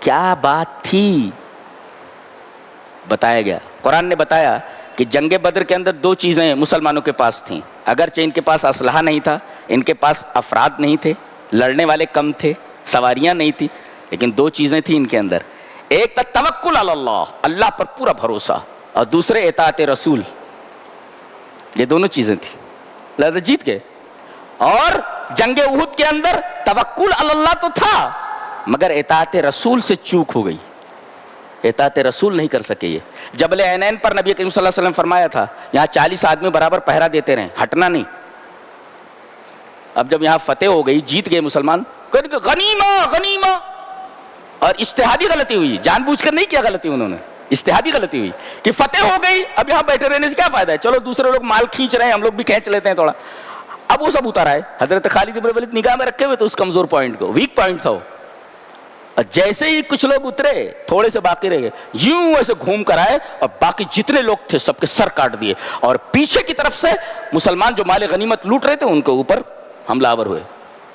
[SPEAKER 2] کیا بات تھی؟ بتایا گیا. قرآن نے بتایا کہ جنگ بدر کے اندر 2 چیزیں مسلمانوں کے پاس تھیں. اگرچہ ان کے پاس اسلحہ نہیں تھا، ان کے پاس افراد نہیں تھے، لڑنے والے کم تھے، سواریاں نہیں تھی، لیکن 2 چیزیں تھیں ان کے اندر. ایک تھا توکل علی اللہ، اللہ پر پورا بھروسہ، اور دوسرے اطاعت رسول. یہ دونوں چیزیں تھیں، لہذا جیت گئے. اور جنگ احد کے اندر توکل علی اللہ تو تھا مگر اطاعت رسول سے چوک ہو گئی. اطاعت رسول نہیں کر سکے. یہ جبل عینین پر نبی کریم صلی اللہ علیہ وسلم فرمایا تھا یہاں 40 آدمی برابر پہرا دیتے رہیں، ہٹنا نہیں. اب جب یہاں فتح ہو گئی، جیت گئے مسلمان، غنیمہ غنیمہ، اور اجتہادی غلطی ہوئی، جان بوجھ کر نہیں کیا غلطی انہوں نے، اجتہادی غلطی ہوئی کہ فتح ہو گئی، اب یہاں بیٹھے رہنے سے کیا فائدہ ہے، چلو دوسرے لوگ مال کھینچ رہے ہیں ہم لوگ بھی کھینچ لیتے ہیں تھوڑا. اب وہ سب اتارا ہے. حضرت خالد بن ولید نگاہ میں رکھے ہوئے تو اس کمزور پوائنٹ کو، ویک پوائنٹ تھا وہ. جیسے ہی کچھ لوگ اترے، تھوڑے سے باقی رہ گئے، یوں ایسے گھوم کر آئے اور باقی جتنے لوگ تھے سب کے سر کاٹ دیے، اور پیچھے کی طرف سے مسلمان جو مال غنیمت لوٹ رہے تھے ان کے اوپر حملہ آور ہوئے،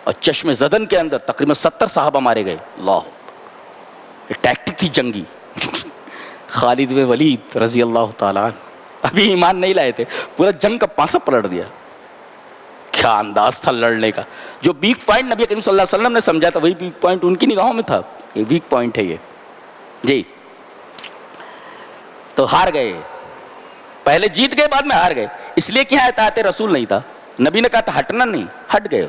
[SPEAKER 2] اور چشم زدن کے اندر تقریباً 70 صحابہ مارے گئے. اللہ، یہ ٹیکٹک تھی جنگی. خالد بن ولید رضی اللہ تعالیٰ ابھی ایمان نہیں لائے تھے، پورا جنگ کا پانسا پلٹ دیا. کیا انداز تھا لڑنے کا. جو ویک پوائنٹ نبی کریم صلی اللہ علیہ وسلم نے سمجھا تھا وہی ویک پوائنٹ ان کی نگاہوں میں تھا. یہ ویک پوائنٹ ہے یہ جی. تو ہار گئے، پہلے جیت گئے بعد میں ہار گئے، اس لیے کہ یہاں اطاعت رسول نہیں تھا. نبی نے کہا تھا ہٹنا نہیں، ہٹ گئے.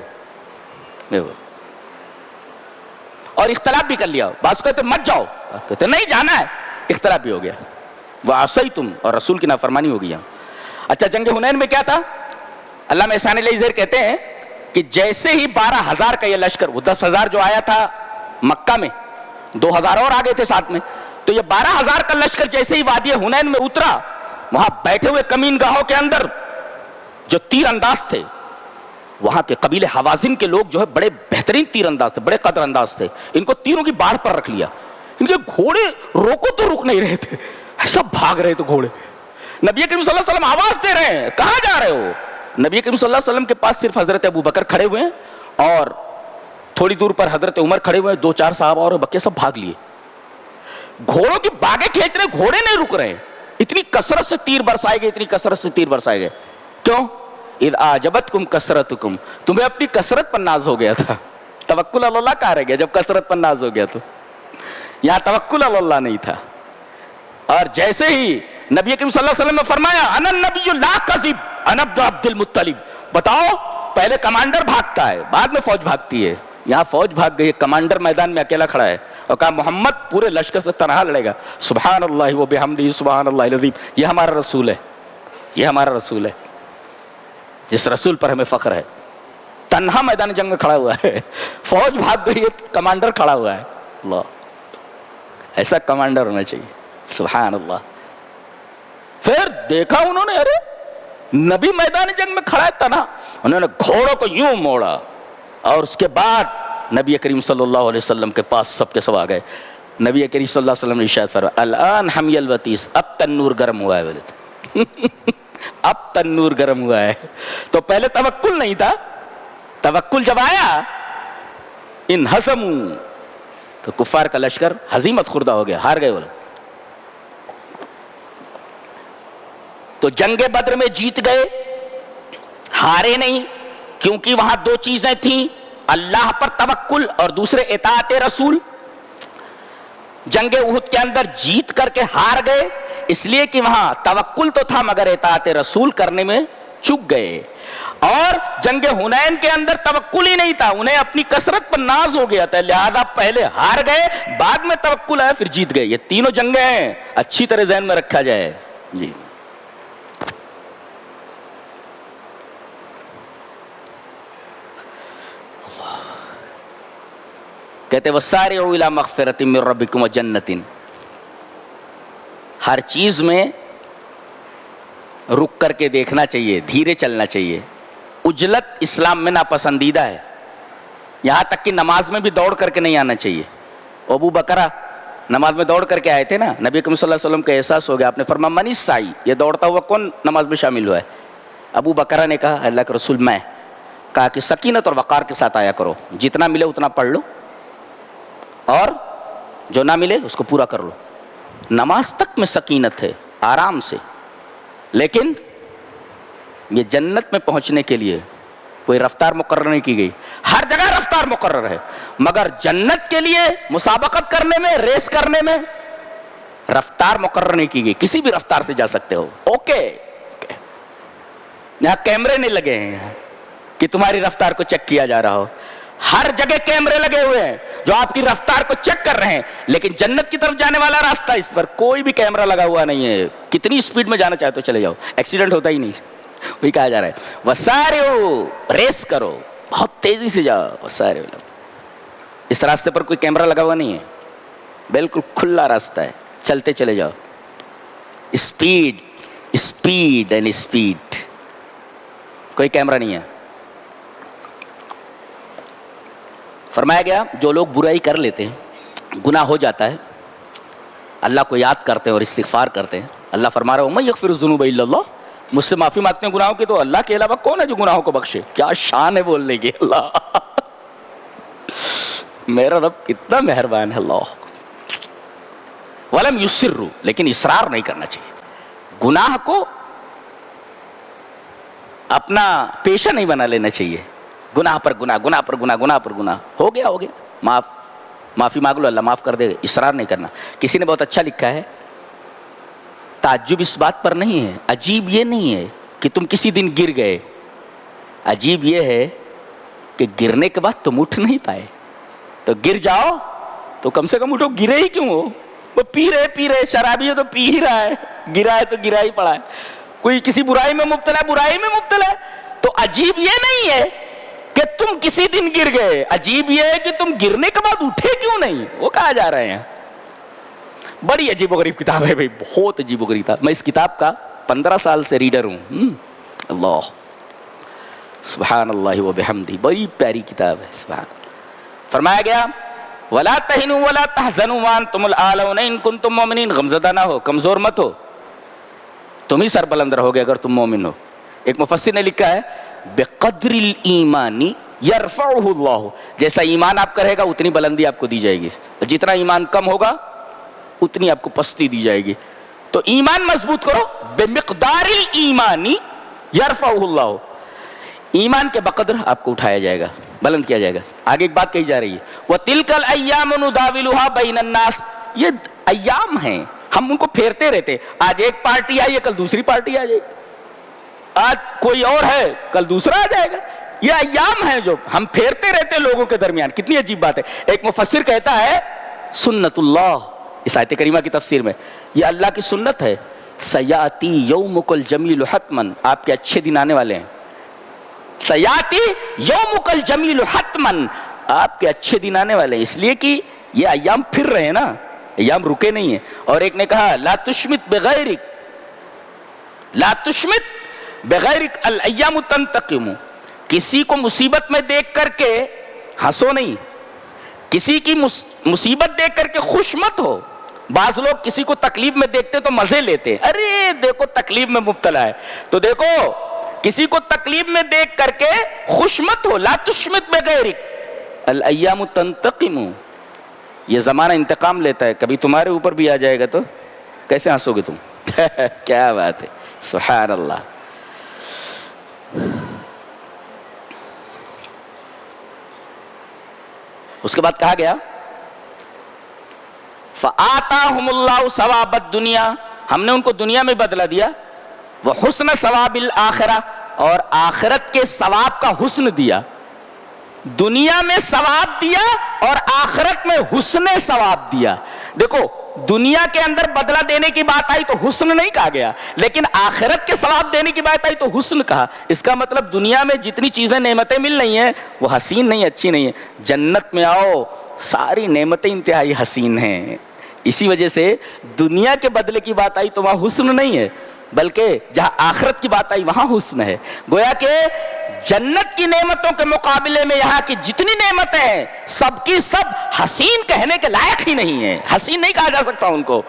[SPEAKER 2] اور اختلاف بھی کر لیا، بعض کہتے مت جاؤ، کہتے نہیں جانا ہے، اختلاف بھی ہو گیا. وَعَصَيْتُمْ، اور رسول کی نافرمانی ہو گئی یہاں. اچھا، جنگ حنین میں کیا تھا؟ علامہ احسان علیہ زیر کہتے ہیں کہ جیسے ہی 12,000 کا یہ لشکر، وہ 10,000 جو آیا تھا مکہ میں، 2,000 اور آگے تھے ساتھ میں، تو یہ 12,000 کا لشکر جیسے ہی وادی حنین میں اترا، وہاں بیٹھے ہوئے کمین گاہوں کے اندر جو تیر انداز تھے، وہاں کے قبیلے حوازن کے لوگ جو ہے بڑے بہترین تیر انداز تھے، بڑے قدر انداز تھے. ان کو تیروں کی باڑ پر رکھ لیا. ان کے گھوڑے روکو تو رک نہیں رہے تھے، سب بھاگ رہے تھے گھوڑے. نبی کریم صلی اللہ علیہ وسلم آواز دے رہے ہیں کہاں جا رہے ہو. نبی کریم صلی اللہ علیہ وسلم کے پاس صرف حضرت ابو بکر کھڑے ہوئے ہیں اور تھوڑی دور پر حضرت عمر کھڑے ہوئے ہیں، 2-4 صحابہ اور بقیہ سب بھاگ لیے. گھوڑوں کی باگیں کھینچ رہے، گھوڑے نہیں رک رہے. اتنی کثرت سے تیر برسائے گئے، اتنی کثرت سے تیر برسائے گئے. کیوں؟ اذ اعجبتکم کثرتکم، تمہیں اپنی کثرت پر ناز ہو گیا تھا. توکل علی اللہ کہاں رہ گیا جب کثرت پر ناز ہو گیا؟ تو یہاں توکل علی اللہ نہیں تھا. اور جیسے ہی نبی کریم صلی اللہ علیہ وسلم نے فرمایا انا النبی لا کذب انا ابن عبد المطلب، بتاؤ پہلے کمانڈر بھاگتا ہے بعد میں فوج بھاگتی ہے. یہاں فوج بھاگ گئی، کمانڈر میدان میں اکیلا کھڑا ہے اور کہا محمد پورے لشکر سے تنہا لڑے گا. سبحان اللہ و بحمدہ سبحان اللہ العظیم. یہ ہمارا رسول ہے، یہ ہمارا رسول ہے، جس رسول پر ہمیں فخر ہے. تنہا میدان جنگ میں کھڑا ہوا ہے، فوج بھاگ گئی ہے، کمانڈر کھڑا ہوا ہے. اللہ، ایسا کمانڈر ہونا چاہیے. سبحان اللہ. پھر دیکھا انہوں نے، ارے نبی میدان جنگ میں کھڑا ہے تنہا. انہوں نے گھوڑوں کو یوں موڑا اور اس کے بعد نبی کریم صلی اللہ علیہ وسلم کے پاس سب کے سب آ گئے. نبی کریم صلی اللہ علیہ وسلم نے ارشاد فرمایا الان حمی الوتیس، اب تنور گرم ہوا ہے. اب تنور گرم ہوا ہے. تو پہلے توکل نہیں تھا. توکل جب آیا ان ہزموا، تو کفار کا لشکر ہزیمت خوردہ ہو گیا، ہار گئے وہ. تو جنگ بدر میں جیت گئے، ہارے نہیں، کیونکہ وہاں دو چیزیں تھیں، اللہ پر توکل اور دوسرے اطاعت رسول. جنگ احد کے اندر جیت کر کے ہار گئے اس لیے کہ وہاں توکل تو تھا مگر اطاعت رسول کرنے میں چک گئے. اور جنگ حنین کے اندر توکل ہی نہیں تھا، انہیں اپنی کثرت پر ناز ہو گیا تھا، لہذا پہلے ہار گئے، بعد میں توکل آیا، پھر جیت گئے. یہ تینوں جنگیں ہیں، اچھی طرح ذہن میں رکھا جائے. جی کہتے وَسَارِعُوا إِلَىٰ مَغْفِرَةٍ مِّن رَّبِّكُمْ وَجَنَّةٍ. ہر چیز میں رک کر کے دیکھنا چاہیے، دھیرے چلنا چاہیے. عجلت اسلام میں ناپسندیدہ ہے، یہاں تک کہ نماز میں بھی دوڑ کر کے نہیں آنا چاہیے. ابو بکرہ نماز میں دوڑ کر کے آئے تھے نا، نبی کریم صلی اللہ علیہ وسلم کا احساس ہو گیا، آپ نے فرمایا من السائی، یہ دوڑتا ہوا کون نماز میں شامل ہوا ہے؟ ابو بکرہ نے کہا اللہ کے رسول میں. کہا کہ سکینت اور وقار کے ساتھ آیا کرو، جتنا ملے اتنا پڑھ لو اور جو نہ ملے اس کو پورا کر لو. نماز تک میں سکینت ہے، آرام سے. لیکن یہ جنت میں پہنچنے کے لیے کوئی رفتار مقرر نہیں کی گئی. ہر جگہ رفتار مقرر ہے، مگر جنت کے لیے مسابقت کرنے میں، ریس کرنے میں رفتار مقرر نہیں کی گئی. کسی بھی رفتار سے جا سکتے ہو. اوکے، یہاں کیمرے نہیں لگے ہیں کہ تمہاری رفتار کو چیک کیا جا رہا ہو. ہر جگہ کیمرے لگے ہوئے ہیں جو آپ کی رفتار کو چیک کر رہے ہیں. لیکن جنت کی طرف جانے والا راستہ، اس پر کوئی بھی کیمرہ لگا ہوا نہیں ہے. کتنی اسپیڈ میں جانا چاہے تو چلے جاؤ، ایکسیڈنٹ ہوتا ہی نہیں. وہی کہا جا رہا ہے وسارعوا، ریس کرو، بہت تیزی سے جاؤ. وسارعوا، اس راستے پر کوئی کیمرہ لگا ہوا نہیں ہے، بالکل کھلا راستہ ہے، چلتے چلے جاؤ. اسپیڈ اسپیڈ اینڈ اسپیڈ، کوئی کیمرہ نہیں ہے. فرمایا گیا جو لوگ برائی کر لیتے ہیں، گناہ ہو جاتا ہے، اللہ کو یاد کرتے ہیں اور استغفار کرتے ہیں. اللہ فرما رہا ہے وَمَن يَغْفِرُ الذُّنُوبَ إِلَّا اللَّهُ، مجھ سے معافی مانگتے ہیں گناہوں کی تو اللہ کے علاوہ کون ہے جو گناہوں کو بخشے. کیا شان ہے بولنے کی. اللہ میرا رب کتنا مہربان ہے. اللہ وَلَمْ يُصِرُّوا، لیکن اصرار نہیں کرنا چاہیے. گناہ کو اپنا پیشہ نہیں بنا لینا چاہیے. گناہ پر گناہ، گناہ پر گناہ، گناہ پر گناہ. ہو گیا ہو گیا، معافی مانگ لو، اللہ معاف کر دے گا. اصرار نہیں کرنا. کسی نے بہت اچھا لکھا ہے، تعجب اس بات پر نہیں ہے، عجیب یہ نہیں ہے کہ تم کسی دن گر گئے، عجیب یہ ہے کہ گرنے کے بعد تم اٹھ نہیں پائے. تو گر جاؤ تو کم سے کم اٹھو. گرے ہی کیوں ہو؟ وہ پی رہے شرابی ہے تو پی ہی رہا ہے، گرا ہے تو گرا ہی پڑا ہے. کوئی کسی برائی میں مبتلا ہے، برائی میں مبتلا ہے. تو عجیب یہ نہیں ہے کہ تم کسی دن گر گئے، عجیب یہ ہے کہ تم گرنے کے بعد اٹھے کیوں نہیں. وہ کہا جا رہے ہیں. بڑی عجیب و غریب کتاب ہے بھائی، بہت عجیب و غریب کتاب. میں اس کتاب کا 15 سال سے ریڈر ہوں. اللہ سبحان اللہ و بحمدہ، بڑی پیاری کتاب ہے. سبحان. فرمایا گیا وَلَا تَهِنُوا وَلَا تَحْزَنُوا وَأَنْتُمُ الْأَعْلَوْنَ إِن كُنتُم مُؤْمِنِينَ. غمزدہ نہ ہو، کمزور مت ہو، تم ہی سربلند رہو گے اگر تم مومن ہو. ایک مفسر نے لکھا ہے بِقَدْرِ الْإِيمَانِ يَرْفَعُهُ اللَّهُ، جیسا ایمان آپ کرے گا اتنی بلندی آپ کو دی جائے گی، جتنا ایمان کم ہوگا اتنی آپ کو پستی دی جائے گی. تو ایمان مضبوط کرو. بِمِقْدَارِ الْإِيمَانِ يَرْفَعُهُ اللَّهُ، ایمان کے بقدر آپ کو اٹھایا جائے گا، بلند کیا جائے گا. آگے ایک بات کہی جا رہی ہے وَتِلْكَ الْأَيَّامُ نُدَاوِلُهَا بَيْنَ النَّاسِ، یہ ایام ہیں، ہم ان کو پھیرتے رہتے. آج ایک پارٹی آئی ہے، کل دوسری پارٹی آ جائے گی، آج کوئی اور ہے کل دوسرا آ جائے گا. یہ ایام ہیں جو ہم پھیرتے رہتے لوگوں کے درمیان. کتنی عجیب بات ہے. ایک مفسر کہتا ہے سنت اللہ، اس آیت کریمہ کی تفسیر میں، یہ اللہ کی سنت ہے. سیاتی یومک الجمیل حتمن، آپ کے اچھے دن آنے والے ہیں. سیاتی یومک الجمیل حتمن، آپ کے اچھے دن آنے والے ہیں. اس لیے کہ یہ ایام پھر رہے ہیں نا، ایام رکے نہیں ہیں. اور ایک نے کہا لا تشمت بغیرک، لا تشمت بغیرک الایام تنتقم، کسی کو مصیبت میں دیکھ کر کے ہنسو نہیں، کسی کی مصیبت دیکھ کر کے خوش مت ہو. بعض لوگ کسی کو تکلیف میں دیکھتے تو مزے لیتے, ارے دیکھو تکلیف میں مبتلا ہے, تو دیکھو کسی کو تکلیف میں دیکھ کر کے خوش مت ہو. لا تشمت بغیرک, الایام تنتقم, یہ زمانہ انتقام لیتا ہے, کبھی تمہارے اوپر بھی آ جائے گا تو کیسے ہنسو گے تم؟ کیا بات ہے, سبحان اللہ. اس کے بعد کہا گیا فآتاہم اللہ ثواب الدنیا, ہم نے ان کو دنیا میں بدلہ دیا, وحسن ثواب الآخرہ, اور آخرت کے ثواب کا حسن دیا. دنیا میں ثواب دیا اور آخرت میں حسن ثواب دیا. دیکھو دنیا کے اندر بدلہ دینے کی بات آئی تو حسن نہیں کہا گیا, لیکن آخرت کے ثواب دینے کی بات آئی تو حسن کہا. اس کا مطلب دنیا میں جتنی چیزیں نعمتیں مل رہی ہیں وہ حسین نہیں, اچھی نہیں ہیں. جنت میں آؤ ساری نعمتیں انتہائی حسین ہیں. اسی وجہ سے دنیا کے بدلے کی بات آئی تو وہاں حسن نہیں ہے, بلکہ جہاں آخرت کی بات آئی وہاں حسن ہے. گویا کہ جنت کی نعمتوں کے مقابلے میں یہاں کی جتنی نعمتیں ہیں سب کی سب حسین کہنے کے لائق ہی نہیں ہیں, حسین نہیں کہا جا سکتا ان کو.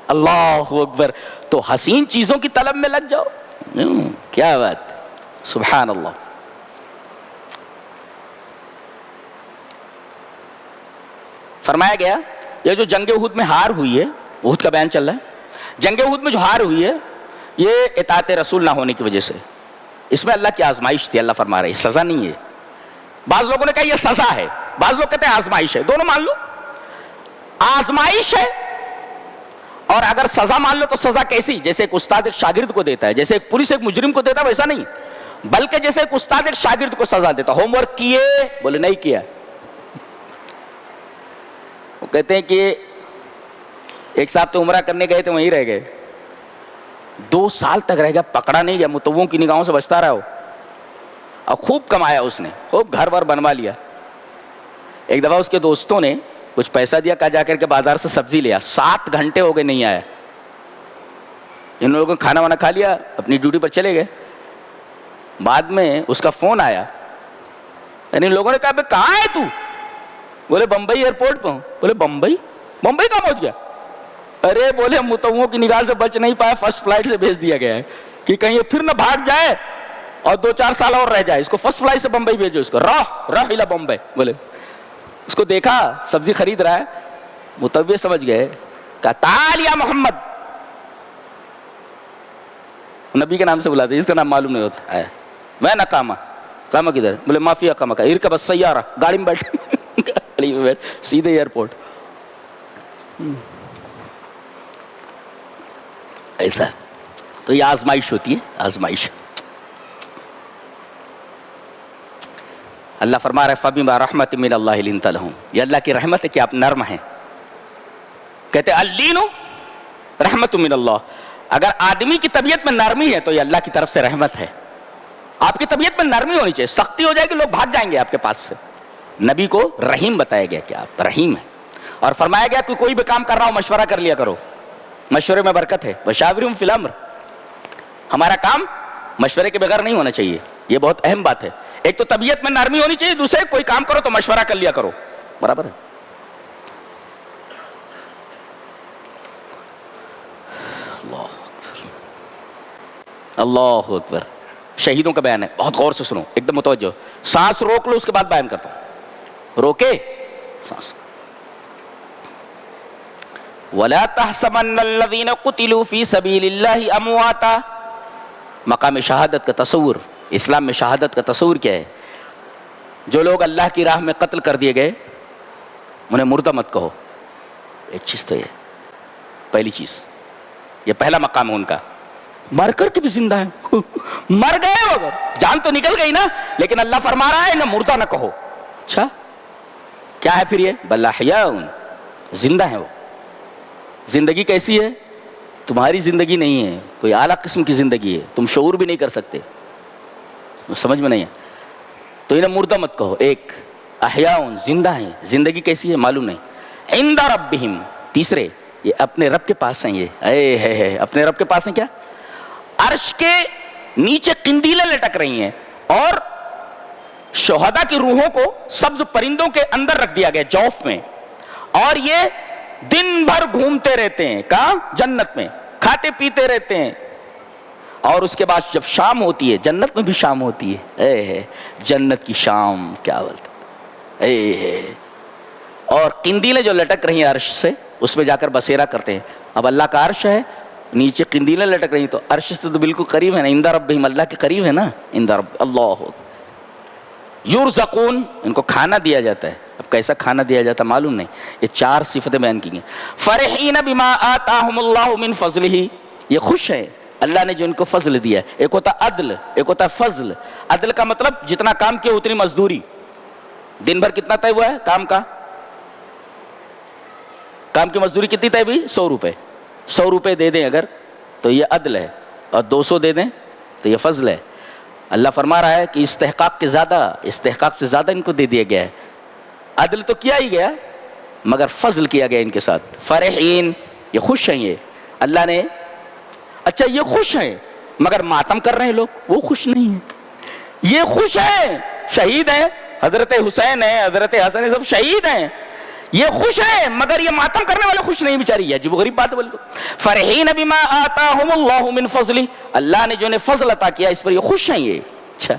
[SPEAKER 2] اللہ اکبر. تو حسین چیزوں کی طلب میں لگ جاؤ, کیا بات, سبحان اللہ. فرمایا گیا یہ جو جنگ احد میں ہار ہوئی ہے, احد کا بیان چل رہا ہے, جنگ احد میں جو ہار ہوئی ہے یہ اطاعت رسول نہ ہونے کی وجہ سے, اس میں اللہ کی آزمائش تھی. اللہ فرما رہے سزا نہیں ہے. بعض لوگوں نے کہا یہ سزا ہے, بعض لوگ کہتے ہیں آزمائش ہے, دونوں مان لو. آزمائش ہے, اور اگر سزا مان لو تو سزا کیسی, جیسے ایک استاد ایک شاگرد کو دیتا ہے, جیسے ایک پولیس ایک مجرم کو دیتا ہے, ویسا نہیں, بلکہ جیسے ایک استاد ایک شاگرد کو سزا دیتا. ہوم ورک کیے, بولے نہیں کیا, وہ کہتے ہیں کہ ایک صاحب تو عمرہ کرنے گئے تھے وہیں رہ گئے, 2 سال تک رہ گیا, پکڑا نہیں گیا, متووں کی نگاہوں سے بچتا رہا ہو, اور خوب کمایا اس نے, خوب گھر بار بنوا لیا. ایک دفعہ اس کے دوستوں نے کچھ پیسہ دیا, کہا جا کر کے بازار سے سبزی لیا, 7 گھنٹے ہو گئے نہیں آیا. ان لوگوں نے کھانا وانا کھا لیا, اپنی ڈیوٹی پر چلے گئے. بعد میں اس کا فون آیا, یعنی لوگوں نے کہا بھائی کہاں ہے تو؟ بولے بمبئی ایئرپورٹ پہ ہوں. بولے بمبئی کہاں پہنچ گیا؟ ارے بولے متووں کی نگاہ سے بچ نہیں پایا, فرسٹ فلائٹ سے بھیج دیا گیا ہے کہ کہیں یہ پھر نہ بھاگ جائے اور 2-4 سال اور رہ جائے, اس کو فرسٹ فلائٹ سے بمبئی بھیجو, اس کو راہ الى بمبئی. بولے اس کو دیکھا سبزی خرید رہا ہے, متوے سمجھ گئے, کہا تعال یا محمد, نبی کے نام سے بلاتے, اس کا نام معلوم نہیں ہوتا. میں نقامہ, قامہ کدھر؟ بولے معافی قامہ کا, ارکب السیارہ, گاڑی میں بیٹھ, گاڑی میں بیٹھ, سیدھے ایئرپورٹ. ایسا تو یہ آزمائش ہوتی ہے, آزمائش. اللہ فرما رہا ہے فَبِمَا رَحْمَةٍ مِّنَ اللَّهِ لِنْتَ لَهُمْ, یہ اللہ کی رحمت ہے کہ آپ نرم ہیں. کہتے ہیں اللین رحمت من اللہ, اگر آدمی کی طبیعت میں نرمی ہے تو یہ اللہ کی طرف سے رحمت ہے. آپ کی طبیعت میں نرمی ہونی چاہیے, سختی ہو جائے گی لوگ بھاگ جائیں گے آپ کے پاس سے. نبی کو رحیم بتایا گیا کہ آپ رحیم ہیں, اور فرمایا گیا کہ کوئی بھی کام کر رہا ہو مشورہ کر لیا کرو, مشورے میں برکت ہے. وشاورہم فی الامر, ہمارا کام مشورے کے بغیر نہیں ہونا چاہیے, یہ بہت اہم بات ہے. ایک تو طبیعت میں نرمی ہونی چاہیے, دوسرے کوئی کام کرو تو مشورہ کر لیا کرو, برابر ہے. اللہ اکبر. شہیدوں کا بیان ہے, بہت غور سے سنو, ایک دم متوجہ, سانس روک لو, اس کے بعد بیان کرتا ہوں. روکے سانس. وَلَا تَحْسَبَنَّ الَّذِينَ قُتِلُوا فِي سَبِيلِ اللَّهِ أَمْوَاتًا. مقام شہادت کا تصور, اسلام میں شہادت کا تصور کیا ہے؟ جو لوگ اللہ کی راہ میں قتل کر دیے گئے انہیں مردہ مت کہو. ایک چیز تو یہ, پہلی چیز, یہ پہلا مقام ہے ان کا. مر کر کے بھی زندہ ہیں, مر گئے وہ, جان تو نکل گئی نا, لیکن اللہ فرما رہا ہے انہیں مردہ نہ کہو. اچھا کیا ہے پھر یہ؟ بل احیاء, زندہ ہیں وہ. زندگی کیسی ہے؟ تمہاری زندگی نہیں ہے, کوئی اعلیٰ قسم کی زندگی ہے, تم شعور بھی نہیں کر سکتے, سمجھ میں نہیں ہے, تو انہیں مردہ مت کہو. ایک احیاء, زندہ ہیں, زندگی کیسی ہے معلوم نہیں. عند ربہم, تیسرے یہ اپنے رب کے پاس ہیں. یہ اے اپنے رب کے پاس ہیں, کیا عرش کے نیچے قندیلیں لٹک رہی ہیں, اور شہداء کی روحوں کو سبز پرندوں کے اندر رکھ دیا گیا جوف میں, اور یہ دن بھر گھومتے رہتے ہیں کہاں؟ جنت میں, کھاتے پیتے رہتے ہیں. اور اس کے بعد جب شام ہوتی ہے, جنت میں بھی شام ہوتی ہے, اے جنت کی شام کیا بولتے اے, اور قندیلیں جو لٹک رہی ہیں عرش سے, اس میں جا کر بسیرا کرتے ہیں. اب اللہ کا عرش ہے, نیچے قندیلیں لٹک رہی ہیں, تو عرش سے تو بالکل قریب ہے نا, عند ربہم, اللہ کے قریب ہے نا, عند رب اللہ. یرزقون, ان کو کھانا دیا جاتا ہے. اب کیسا کھانا دیا جاتا معلوم نہیں, یہ 4 صفتیں بیان کی گئی. فرحین بما آتاہم اللہ من فضلہ, یہ خوش ہے اللہ نے جو ان کو فضل دیا ہے. ایک ہوتا عدل, ایک ہوتا فضل. عدل کا مطلب جتنا کام کیا اتنی مزدوری. دن بھر کتنا طے ہوا ہے کام کا؟ کام کی مزدوری کتنی طے ہوئی؟ 100 روپے. 100 روپے دے دیں اگر تو یہ عدل ہے, اور 200 دے دیں تو یہ فضل ہے. اللہ فرما رہا ہے کہ استحقاق سے زیادہ ان کو دے دیا گیا ہے. عدل تو کیا ہی گیا, مگر فضل کیا گیا ان کے ساتھ. فرحین, یہ خوش ہیں. یہ اللہ نے, اچھا یہ خوش ہیں مگر ماتم کر رہے ہیں لوگ, وہ خوش نہیں ہیں. یہ خوش ہیں, شہید ہیں, حضرت حسین ہیں, حضرت حسن ہیں, سب شہید ہیں. یہ خوش ہیں مگر یہ ماتم کرنے والے خوش نہیں بیچاری. یہ عجیب و غریب بات بولے تو. فرحین بما آتاہم اللہ من فضلہ, اللہ نے جو انہیں فضل عطا کیا اس پر یہ خوش ہیں. یہ اچھا.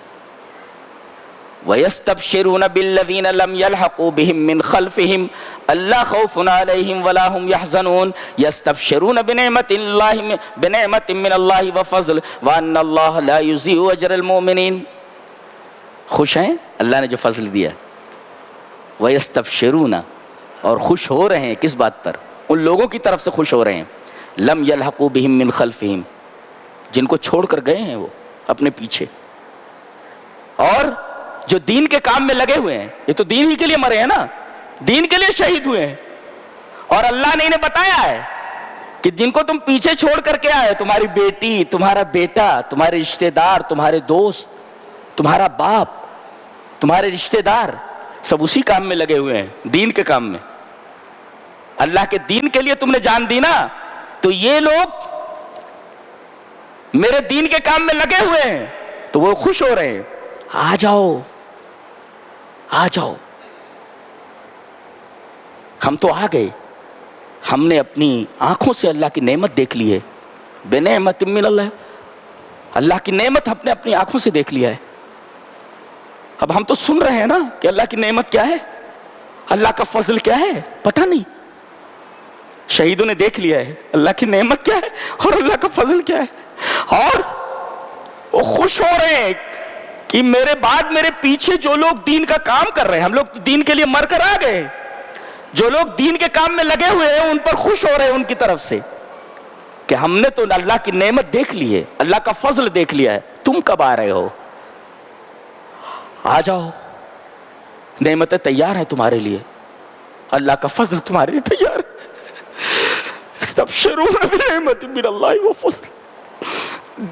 [SPEAKER 2] وَيَسْتَبْشِرُونَ بِالَّذِينَ لَمْ يَلْحَقُوا بِهِم مِّنْ خَلْفِهِمْ أَلَّا خَوْفٌ عَلَيْهِمْ وَلَا هُمْ يَحْزَنُونَ يَسْتَبْشِرُونَ بِنِعْمَةٍ مِّنَ اللَّهِ وَفَضْلٍ وَأَنَّ اللَّهَ لَا يُضِيعُ أَجْرَ الْمُؤْمِنِينَ. خوش ہیں اللہ نے جو فضل دیا. وَيَسْتَبْشِرُونَ, اور خوش ہو رہے ہیں کس بات پر؟ ان لوگوں کی طرف سے خوش ہو رہے ہیں. لم يلحقوا بهم من خلفهم, جن کو چھوڑ کر گئے ہیں وہ اپنے پیچھے, اور جو دین کے کام میں لگے ہوئے ہیں. یہ تو دین ہی کے لیے مرے ہیں نا, دین کے لیے شہید ہوئے ہیں. اور اللہ نے انہیں بتایا ہے کہ جن کو تم پیچھے چھوڑ کر کے آئے, تمہاری بیٹی, تمہارا بیٹا, تمہارے رشتہ دار, تمہارے دوست, تمہارا باپ, تمہارے رشتہ دار, سب اسی کام میں لگے ہوئے ہیں, دین کے کام میں. اللہ کے دین کے لیے تم نے جان دی نا, تو یہ لوگ میرے دین کے کام میں لگے ہوئے ہیں, تو وہ خوش ہو رہے ہیں. آ جاؤ, آ جاؤ, ہم تو آ گئے. ہم نے اپنی آنکھوں سے اللہ کی نعمت دیکھ لی ہے. بنعمت من اللہ, اللہ کی نعمت ہم نے اپنی آنکھوں سے دیکھ لیا ہے. اب ہم تو سن رہے ہیں نا کہ اللہ کی نعمت کیا ہے, اللہ کا فضل کیا ہے, پتہ نہیں. شہیدوں نے دیکھ لیا ہے اللہ کی نعمت کیا ہے اور اللہ کا فضل کیا ہے, اور وہ خوش ہو رہے ہیں کہ میرے بعد میرے پیچھے جو لوگ دین کا کام کر رہے ہیں, ہم لوگ دین کے لیے مر کر آ گئے, جو لوگ دین کے کام میں لگے ہوئے ہیں ان پر خوش ہو رہے ہیں ان کی طرف سے کہ ہم نے تو اللہ کی نعمت دیکھ لی ہے, اللہ کا فضل دیکھ لیا ہے, تم کب آ رہے ہو؟ آ جاؤ, نعمتیں تیار ہیں تمہارے لیے, اللہ کا فضل تمہارے لیے تیار ہے. استبشرون بنعمت من اللہ وفضل.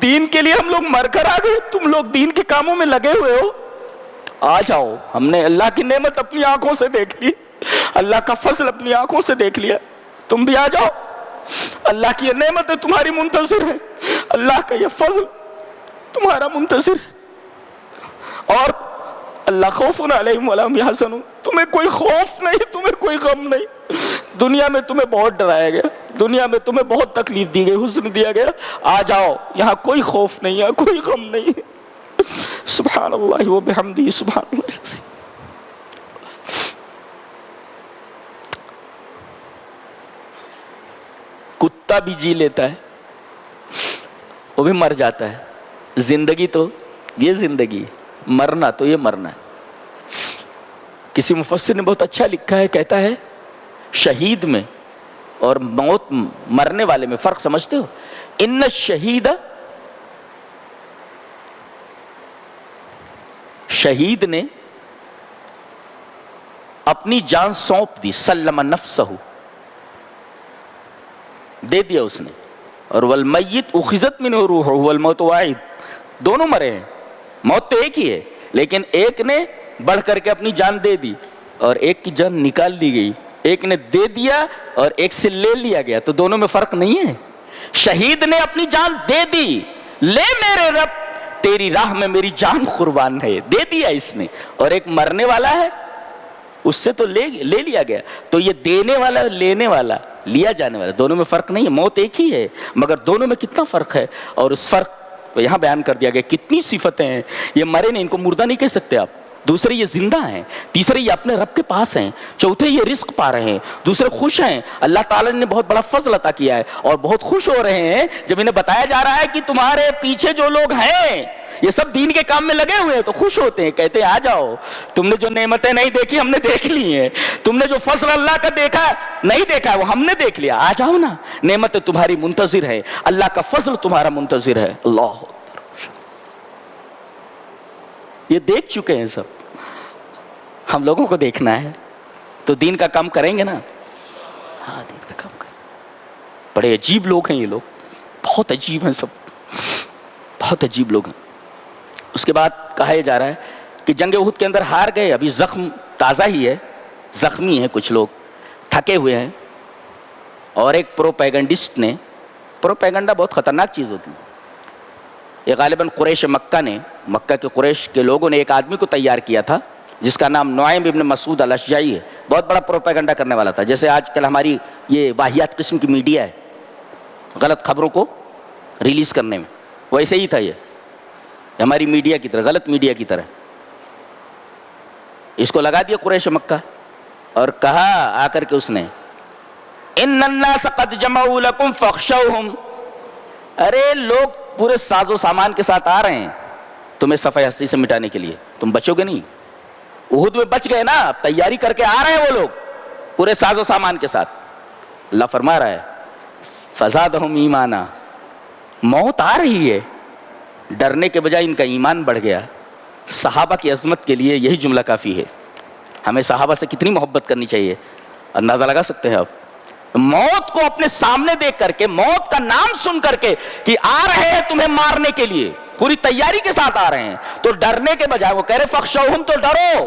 [SPEAKER 2] دین کے لیے ہم لوگ مر کر آ گئے, تم لوگ دین کے کاموں میں لگے ہوئے ہو, آ جاؤ. ہم نے اللہ کی نعمت اپنی آنکھوں سے دیکھ لی, اللہ کا فضل اپنی آنکھوں سے دیکھ لیا, تم بھی آ جاؤ. اللہ کی یہ نعمتیں تمہاری منتظر ہیں, اللہ کا یہ فضل تمہارا منتظر ہے. اور اللہ خوف علیہم ولا هم يحزنون, تمہیں کوئی خوف نہیں, تمہیں کوئی غم نہیں. دنیا میں تمہیں بہت ڈرایا گیا, دنیا میں تمہیں بہت تکلیف دی گئی, حزن دیا گیا, آ جاؤ, یہاں کوئی خوف نہیں ہے, کوئی غم نہیں. سبحان اللہ و بحمدہ, سبحان اللہ. کتا بھی جی لیتا ہے, وہ بھی مر جاتا ہے. زندگی تو یہ زندگی, مرنا تو یہ مرنا ہے. کسی مفسر نے بہت اچھا لکھا ہے, کہتا ہے شہید میں اور موت مرنے والے میں فرق سمجھتے ہو؟ ان الشہید, شہید نے اپنی جان سونپ دی, سلم نفسہ, دے دیا اس نے. اور والمیت اخذت منہ روحہ والموت واحد, دونوں مرے ہیں, موت تو ایک ہی ہے, لیکن ایک نے بڑھ کر کے اپنی جان دے دی اور ایک کی جان نکال دی گئی. ایک نے دے دیا اور ایک سے لے لیا گیا, تو دونوں میں فرق نہیں ہے. شہید نے اپنی جان دے دی, لے میرے رب تیری راہ میں میری جان قربان ہے، دے دیا اس نے، اور ایک مرنے والا ہے اس سے تو لے لیا گیا. تو یہ دینے والا لینے والا لیا جانے والا دونوں میں فرق نہیں ہے. موت ایک ہی ہے مگر دونوں میں کتنا فرق ہے، اور اس فرق کو یہاں بیان کر دیا گیا. کتنی صفتیں ہیں، یہ مرے نہیں، ان کو مردہ نہیں کہہ سکتے آپ. دوسرے یہ زندہ ہیں، تیسرے یہ اپنے رب کے پاس ہیں، چوتھے یہ رزق پا رہے ہیں، دوسرے خوش ہیں. اللہ تعالیٰ نے بہت بڑا فضل عطا کیا ہے اور بہت خوش ہو رہے ہیں جب انہیں بتایا جا رہا ہے کہ تمہارے پیچھے جو لوگ ہیں یہ سب دین کے کام میں لگے ہوئے ہیں. تو خوش ہوتے ہیں، کہتے ہیں آ جاؤ، تم نے جو نعمتیں نہیں دیکھی ہم نے دیکھ لی ہیں، تم نے جو فضل اللہ کا دیکھا نہیں دیکھا ہے وہ ہم نے دیکھ لیا، آ جاؤ نا، نعمتیں تمہاری منتظر ہے، اللہ کا فضل تمہارا منتظر ہے. اللہ یہ دیکھ چکے ہیں سب، ہم لوگوں کو دیکھنا ہے. تو دین کا کام کریں گے نا. ہاں دین کا کام کریں. بڑے عجیب لوگ ہیں یہ لوگ، بہت عجیب ہیں سب، بہت عجیب لوگ ہیں. اس کے بعد کہا جا رہا ہے کہ جنگ احد کے اندر ہار گئے، ابھی زخم تازہ ہی ہے، زخمی ہیں کچھ لوگ، تھکے ہوئے ہیں. اور ایک پروپیگنڈسٹ نے، پروپیگنڈا بہت خطرناک چیز ہوتی ہے، یہ غالباً قریش مکہ نے، مکہ کے قریش کے لوگوں نے ایک آدمی کو تیار کیا تھا جس کا نام نعیم ابن مسعود الاشجعی ہے. بہت بڑا پروپیگنڈا کرنے والا تھا، جیسے آج کل ہماری یہ واہیات قسم کی میڈیا ہے غلط خبروں کو ریلیز کرنے میں، ویسے ہی تھا یہ ہماری میڈیا کی طرح، غلط میڈیا کی طرح. اس کو لگا دیا قریش مکہ اور کہا آ کر کے اس نے ان الناس قد جمعوا لكم فاخشوهم، ارے لوگ پورے ساز و سامان کے ساتھ آ رہے ہیں تمہیں صفحہ ہستی سے مٹانے کے لیے، تم بچو گے نہیں. احد میں بچ گئے نا، اب تیاری کر کے آ رہے ہیں وہ لوگ پورے ساز و سامان کے ساتھ. اللہ فرما رہا ہے فزادہم ایمانا، موت آ رہی ہے، ڈرنے کے بجائے ان کا ایمان بڑھ گیا. صحابہ کی عظمت کے لیے یہی جملہ کافی ہے. ہمیں صحابہ سے کتنی محبت کرنی چاہیے، اندازہ لگا سکتے ہیں آپ. موت کو اپنے سامنے دیکھ کر کے، موت کا نام سن کر کے کہ آ رہے ہیں تمہیں مارنے کے لیے، پوری تیاری کے ساتھ آ رہے ہیں، تو ڈرنے کے بجائے وہ کہہ رہے فخشوہم، تو ڈرو،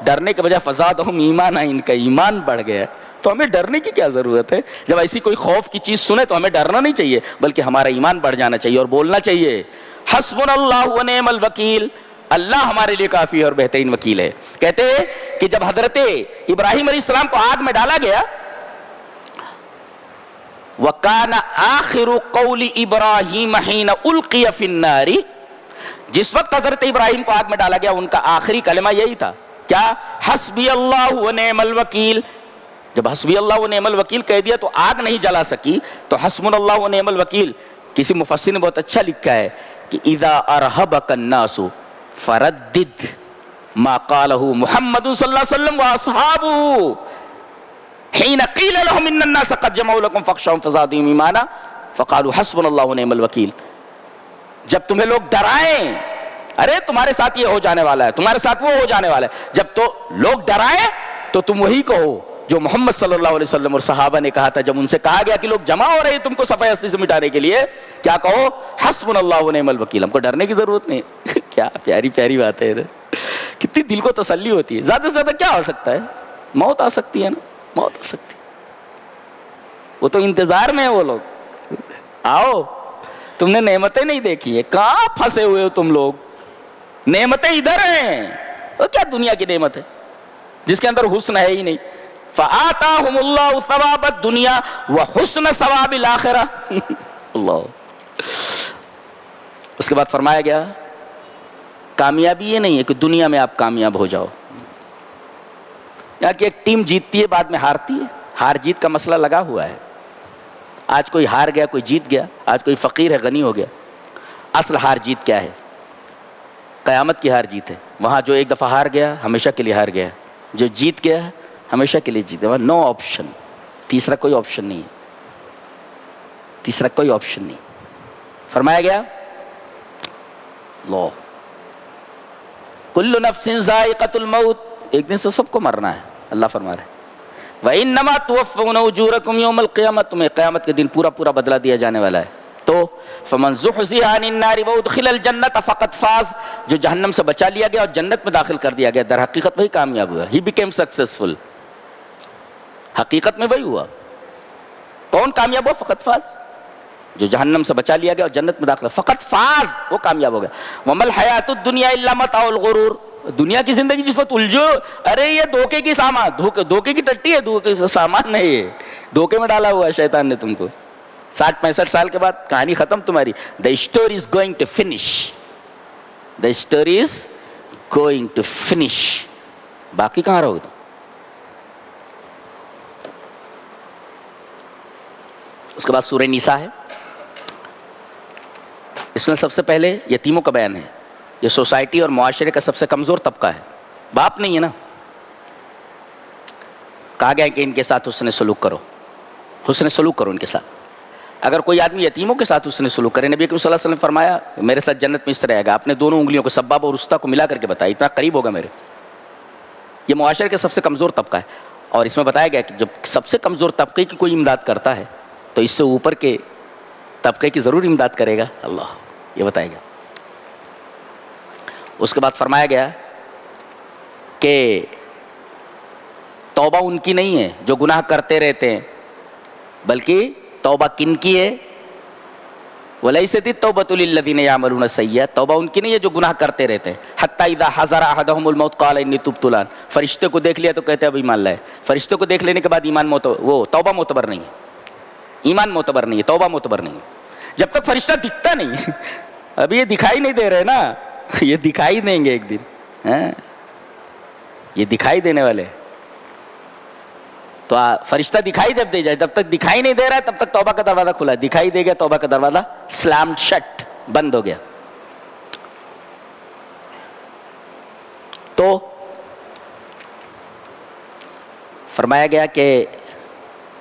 [SPEAKER 2] ڈرنے کے بجائے فزادہم ایمانا، ان کا ایمان بڑھ گیا. تو ہمیں ڈرنے کی کیا ضرورت ہے؟ جب ایسی کوئی خوف کی چیز سنے تو ہمیں ڈرنا نہیں چاہیے، بلکہ ہمارا ایمان بڑھ جانا چاہیے اور بولنا چاہیے حسبنا اللہ و نعم الوکیل، اللہ ہمارے لیے کافی ہے اور بہترین وکیل ہے. کہتے ہیں کہ جب حضرت ابراہیم علیہ السلام کو آگ میں ڈالا گیا، وَكَانَ آخِرُ قَوْلِ إِبْرَاهِيمَ حِينَ أُلْقِيَ فِي النَّارِ، جس وقت حضرت ابراہیم کو آگ میں ڈالا گیا ان کا آخری کلمہ یہی تھا، کیا؟ حسبی اللہ و نعم الوکیل. جب حسبی اللہ و نعم الوکیل کہہ دیا تو آگ نہیں جلا سکی، تو حسبنا اللہ و نعم الوکیل. کسی مفسر نے بہت اچھا لکھا ہے کہ اذا ارہبک الناس فردد ما قالہ محمد صلی اللہ علیہ وسلم واصحابہ حين قيل لهم ان الناس قد جمعوا لكم فاخشوهم فزادهم ایمانا فقالوا حسبنا الله ونعم الوکیل. جب تمہیں لوگ ڈرائیں، ارے تمہارے ساتھ یہ ہو جانے والا ہے، تمہارے ساتھ وہ ہو جانے والا ہے، جب تو لوگ ڈرائیں تو تم وہی کہو جو محمد صلی اللہ علیہ وسلم اور صحابہ نے کہا تھا. جب ان سے کہا گیا کہ لوگ جمع ہو رہے ہیں تم کو صفحہ ہستی سے مٹانے کے لیے، کیا کہو؟ حسبنا اللہ ونعم الوکیل. ہم کو ڈرنے کی ضرورت نہیں. کیا پیاری پیاری بات ہے، کتنی دل کو تسلی ہوتی ہے. زیادہ سے زیادہ کیا ہو سکتا ہے؟ موت آ سکتی ہے نا، موت آ سکتی. وہ تو انتظار میں ہے وہ لوگ، آؤ، تم نے نعمتیں نہیں دیکھی ہیں، کہاں پھنسے ہوئے ہو تم لوگ؟ نعمتیں ادھر ہیں. وہ کیا دنیا کی نعمت ہے جس کے اندر حسن ہے ہی نہیں؟ فآتاہم اللہ ثواب الدنیا وحسن ثواب الاخرہ. اللہ. اس کے بعد فرمایا گیا کامیابی یہ نہیں ہے کہ دنیا میں آپ کامیاب ہو جاؤ. یہاں کی ایک ٹیم جیتتی ہے بعد میں ہارتی ہے، ہار جیت کا مسئلہ لگا ہوا ہے. آج کوئی ہار گیا کوئی جیت گیا، آج کوئی فقیر ہے غنی ہو گیا. اصل ہار جیت کیا ہے؟ قیامت کی ہار جیت ہے. وہاں جو ایک دفعہ ہار گیا ہمیشہ کے لیے ہار گیا، جو جیت گیا ہمیشہ کے لیے جیت گیا. نو آپشن، تیسرا کوئی آپشن نہیں ہے، تیسرا کوئی آپشن نہیں. فرمایا گیا لو کل نفس ذائقۃ الموت، ایک دن سے سب کو مرنا ہے. اللہ فرما رہے وَإِنَّمَا تُوَفَّوْنَ أُجُورَكُمْ يَوْمَ الْقِيَامَةِ، تمہیں قیامت کے دن پورا پورا بدلہ دیا جانے والا ہے. تو فَمَنْ زُحْزِحَ عَنِ النَّارِ وَأُدْخِلَ الْجَنَّةَ فَقَدْ فَازَ، جو جہنم سے بچا لیا گیا اور جنت میں داخل کر دیا گیا، در حقیقت وہی کامیاب ہوا. He became successful. حقیقت میں وہی ہوا. کون کامیاب ہوا؟ فقط فاز. جو جہنم سے بچا لیا گیا اور جنت میں داخل فقط فاز، وہ کامیاب ہو گیا. ومل حیات الدنیا الا متاع الغرور، دنیا کی زندگی جس پر الجھو، ارے یہ دھوکے کی سامان، دھوکے کی ٹٹی ہے، دھوکے کا سامان نہیں ہے، دھوکے میں ڈالا ہوا ہے شیطان نے تم کو. 60-65 سال کے بعد کہانی ختم تمہاری. The story is going to finish, the story is going to finish. باقی کہاں رہو گے تم؟ اس کے بعد سورہ نساء ہے. اس میں سب سے پہلے یتیموں کا بیان ہے. یہ سوسائٹی اور معاشرے کا سب سے کمزور طبقہ ہے، باپ نہیں ہے نا. کہا گیا کہ ان کے ساتھ حسن سلوک کرو، حسن سلوک کرو ان کے ساتھ. اگر کوئی آدمی یتیموں کے ساتھ حسن سلوک کرے، نبی کریم صلی اللہ علیہ وسلم نے فرمایا میرے ساتھ جنت میں اس طرح آئے گا. آپ نے دونوں انگلیوں کو سبابہ اور وسطیٰ کو ملا کر کے بتایا، اتنا قریب ہوگا میرے. یہ معاشرے کا سب سے کمزور طبقہ ہے. اور اس میں بتایا گیا کہ جب سب سے کمزور طبقے کی کوئی امداد کرتا ہے تو اس سے اوپر کے طبقے کی ضرور امداد کرے گا اللہ، یہ بتایا گیا. اس کے بعد فرمایا گیا کہ توبہ ان کی نہیں ہے جو گناہ کرتے رہتے ہیں، بلکہ توبہ کن کی ہے؟ وَلَيْسَتِ التَّوْبَةُ لِلَّذِينَ يَعْمَلُونَ السَّيِّئَاتِ، توبہ ان کی نہیں ہے جو گناہ کرتے رہتے ہیں. حَتَّى إِذَا حَضَرَ أَحَدَهُمُ الْمَوْتُ قَالَ إِنِّي تُبْتُ الْآنَ، فرشتے کو دیکھ لیا تو کہتے ہیں اب ایمان لائے. فرشتے کو دیکھ لینے کے بعد ایمان وہ توبہ معتبر نہیں ہے، ایمان معتبر نہیں ہے، توبہ معتبر نہیں ہے. جب تک فرشتہ دکھتا نہیں، ابھی یہ دکھائی نہیں دے رہے نا، یہ دکھائی دیں گے ایک دن، یہ دکھائی دینے والے. تو فرشتہ دکھائی جب دے جائے، جب تک دکھائی نہیں دے رہا ہے تب تک توبہ کا دروازہ کھلا ہے. دکھائی دے گیا توبہ کا دروازہ سلامڈ شٹ، بند ہو گیا. تو فرمایا گیا کہ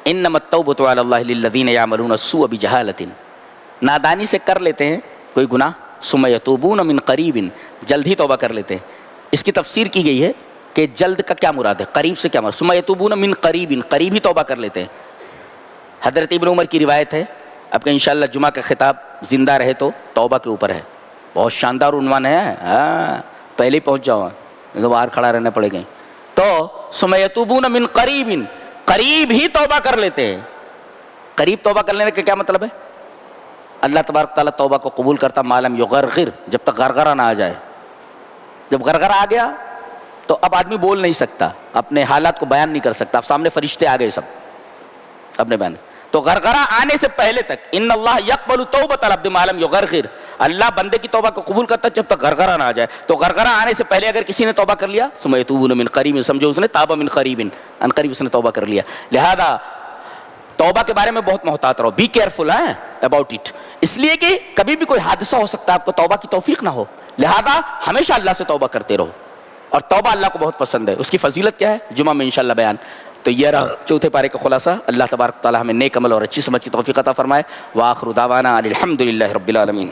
[SPEAKER 2] انما التوبۃ علی اللہ للذین یعملون السوء بجہالۃ، نادانی سے کر لیتے ہیں کوئی گناہ، ثم یتوبون من قریب، جلد ہی توبہ کر لیتے ہیں. اس کی تفسیر کی گئی ہے کہ جلد کا کیا مراد ہے، قریب سے کیا مراد. ثم یتوبون من قریب، قریب ہی توبہ کر لیتے ہیں. حضرت ابن عمر کی روایت ہے، اب کہ انشاءاللہ جمعہ کا خطاب زندہ رہے تو توبہ کے اوپر ہے. بہت شاندار عنوان ہے، پہلے ہی پہنچ جاؤ، باہر کھڑا رہنا پڑے گا. تو ثم یتوبون من قریب، قریب ہی توبہ کر لیتے ہیں. قریب توبہ کر لینے کا کیا مطلب ہے؟ اللہ تبارک تعالیٰ توبہ کو قبول کرتا مالم یغرغر، جب تک غرغرہ نہ آ جائے. جب غرغرہ آ گیا تو اب آدمی بول نہیں سکتا، اپنے حالات کو بیان نہیں کر سکتا. اب سامنے فرشتے آ گئے سب اپنے بیان. تو غرغرہ آنے سے پہلے تک ان اللہ یقبل توبۃ العبد ما لم یغرغر، اللہ بندے کی توبہ کو قبول کرتا جب تک غرغرہ نہ آ جائے. تو غرغرہ آنے سے پہلے اگر کسی نے توبہ کر لیا، ثم یتوبون من قریب، سمجھو اس نے تاب من قریب، ان قریب اس نے توبہ کر لیا. لہذا توبہ کے بارے میں بہت محتاط رہو، بی کیئرفل اباؤٹ اٹ. اس لیے کہ کبھی بھی کوئی حادثہ ہو سکتا ہے آپ کو توبہ کی توفیق نہ ہو. لہذا ہمیشہ اللہ سے توبہ کرتے رہو. اور توبہ اللہ کو بہت پسند ہے. اس کی فضیلت کیا ہے جمعہ میں انشاءاللہ بیان. تو یہ رہا چوتھے پارے کا خلاصہ. اللہ تبارک تعالی ہمیں نیک عمل اور اچھی سمجھ کی توفیق عطا فرمائے. وآخر دعوانا الحمدللہ رب العالمین.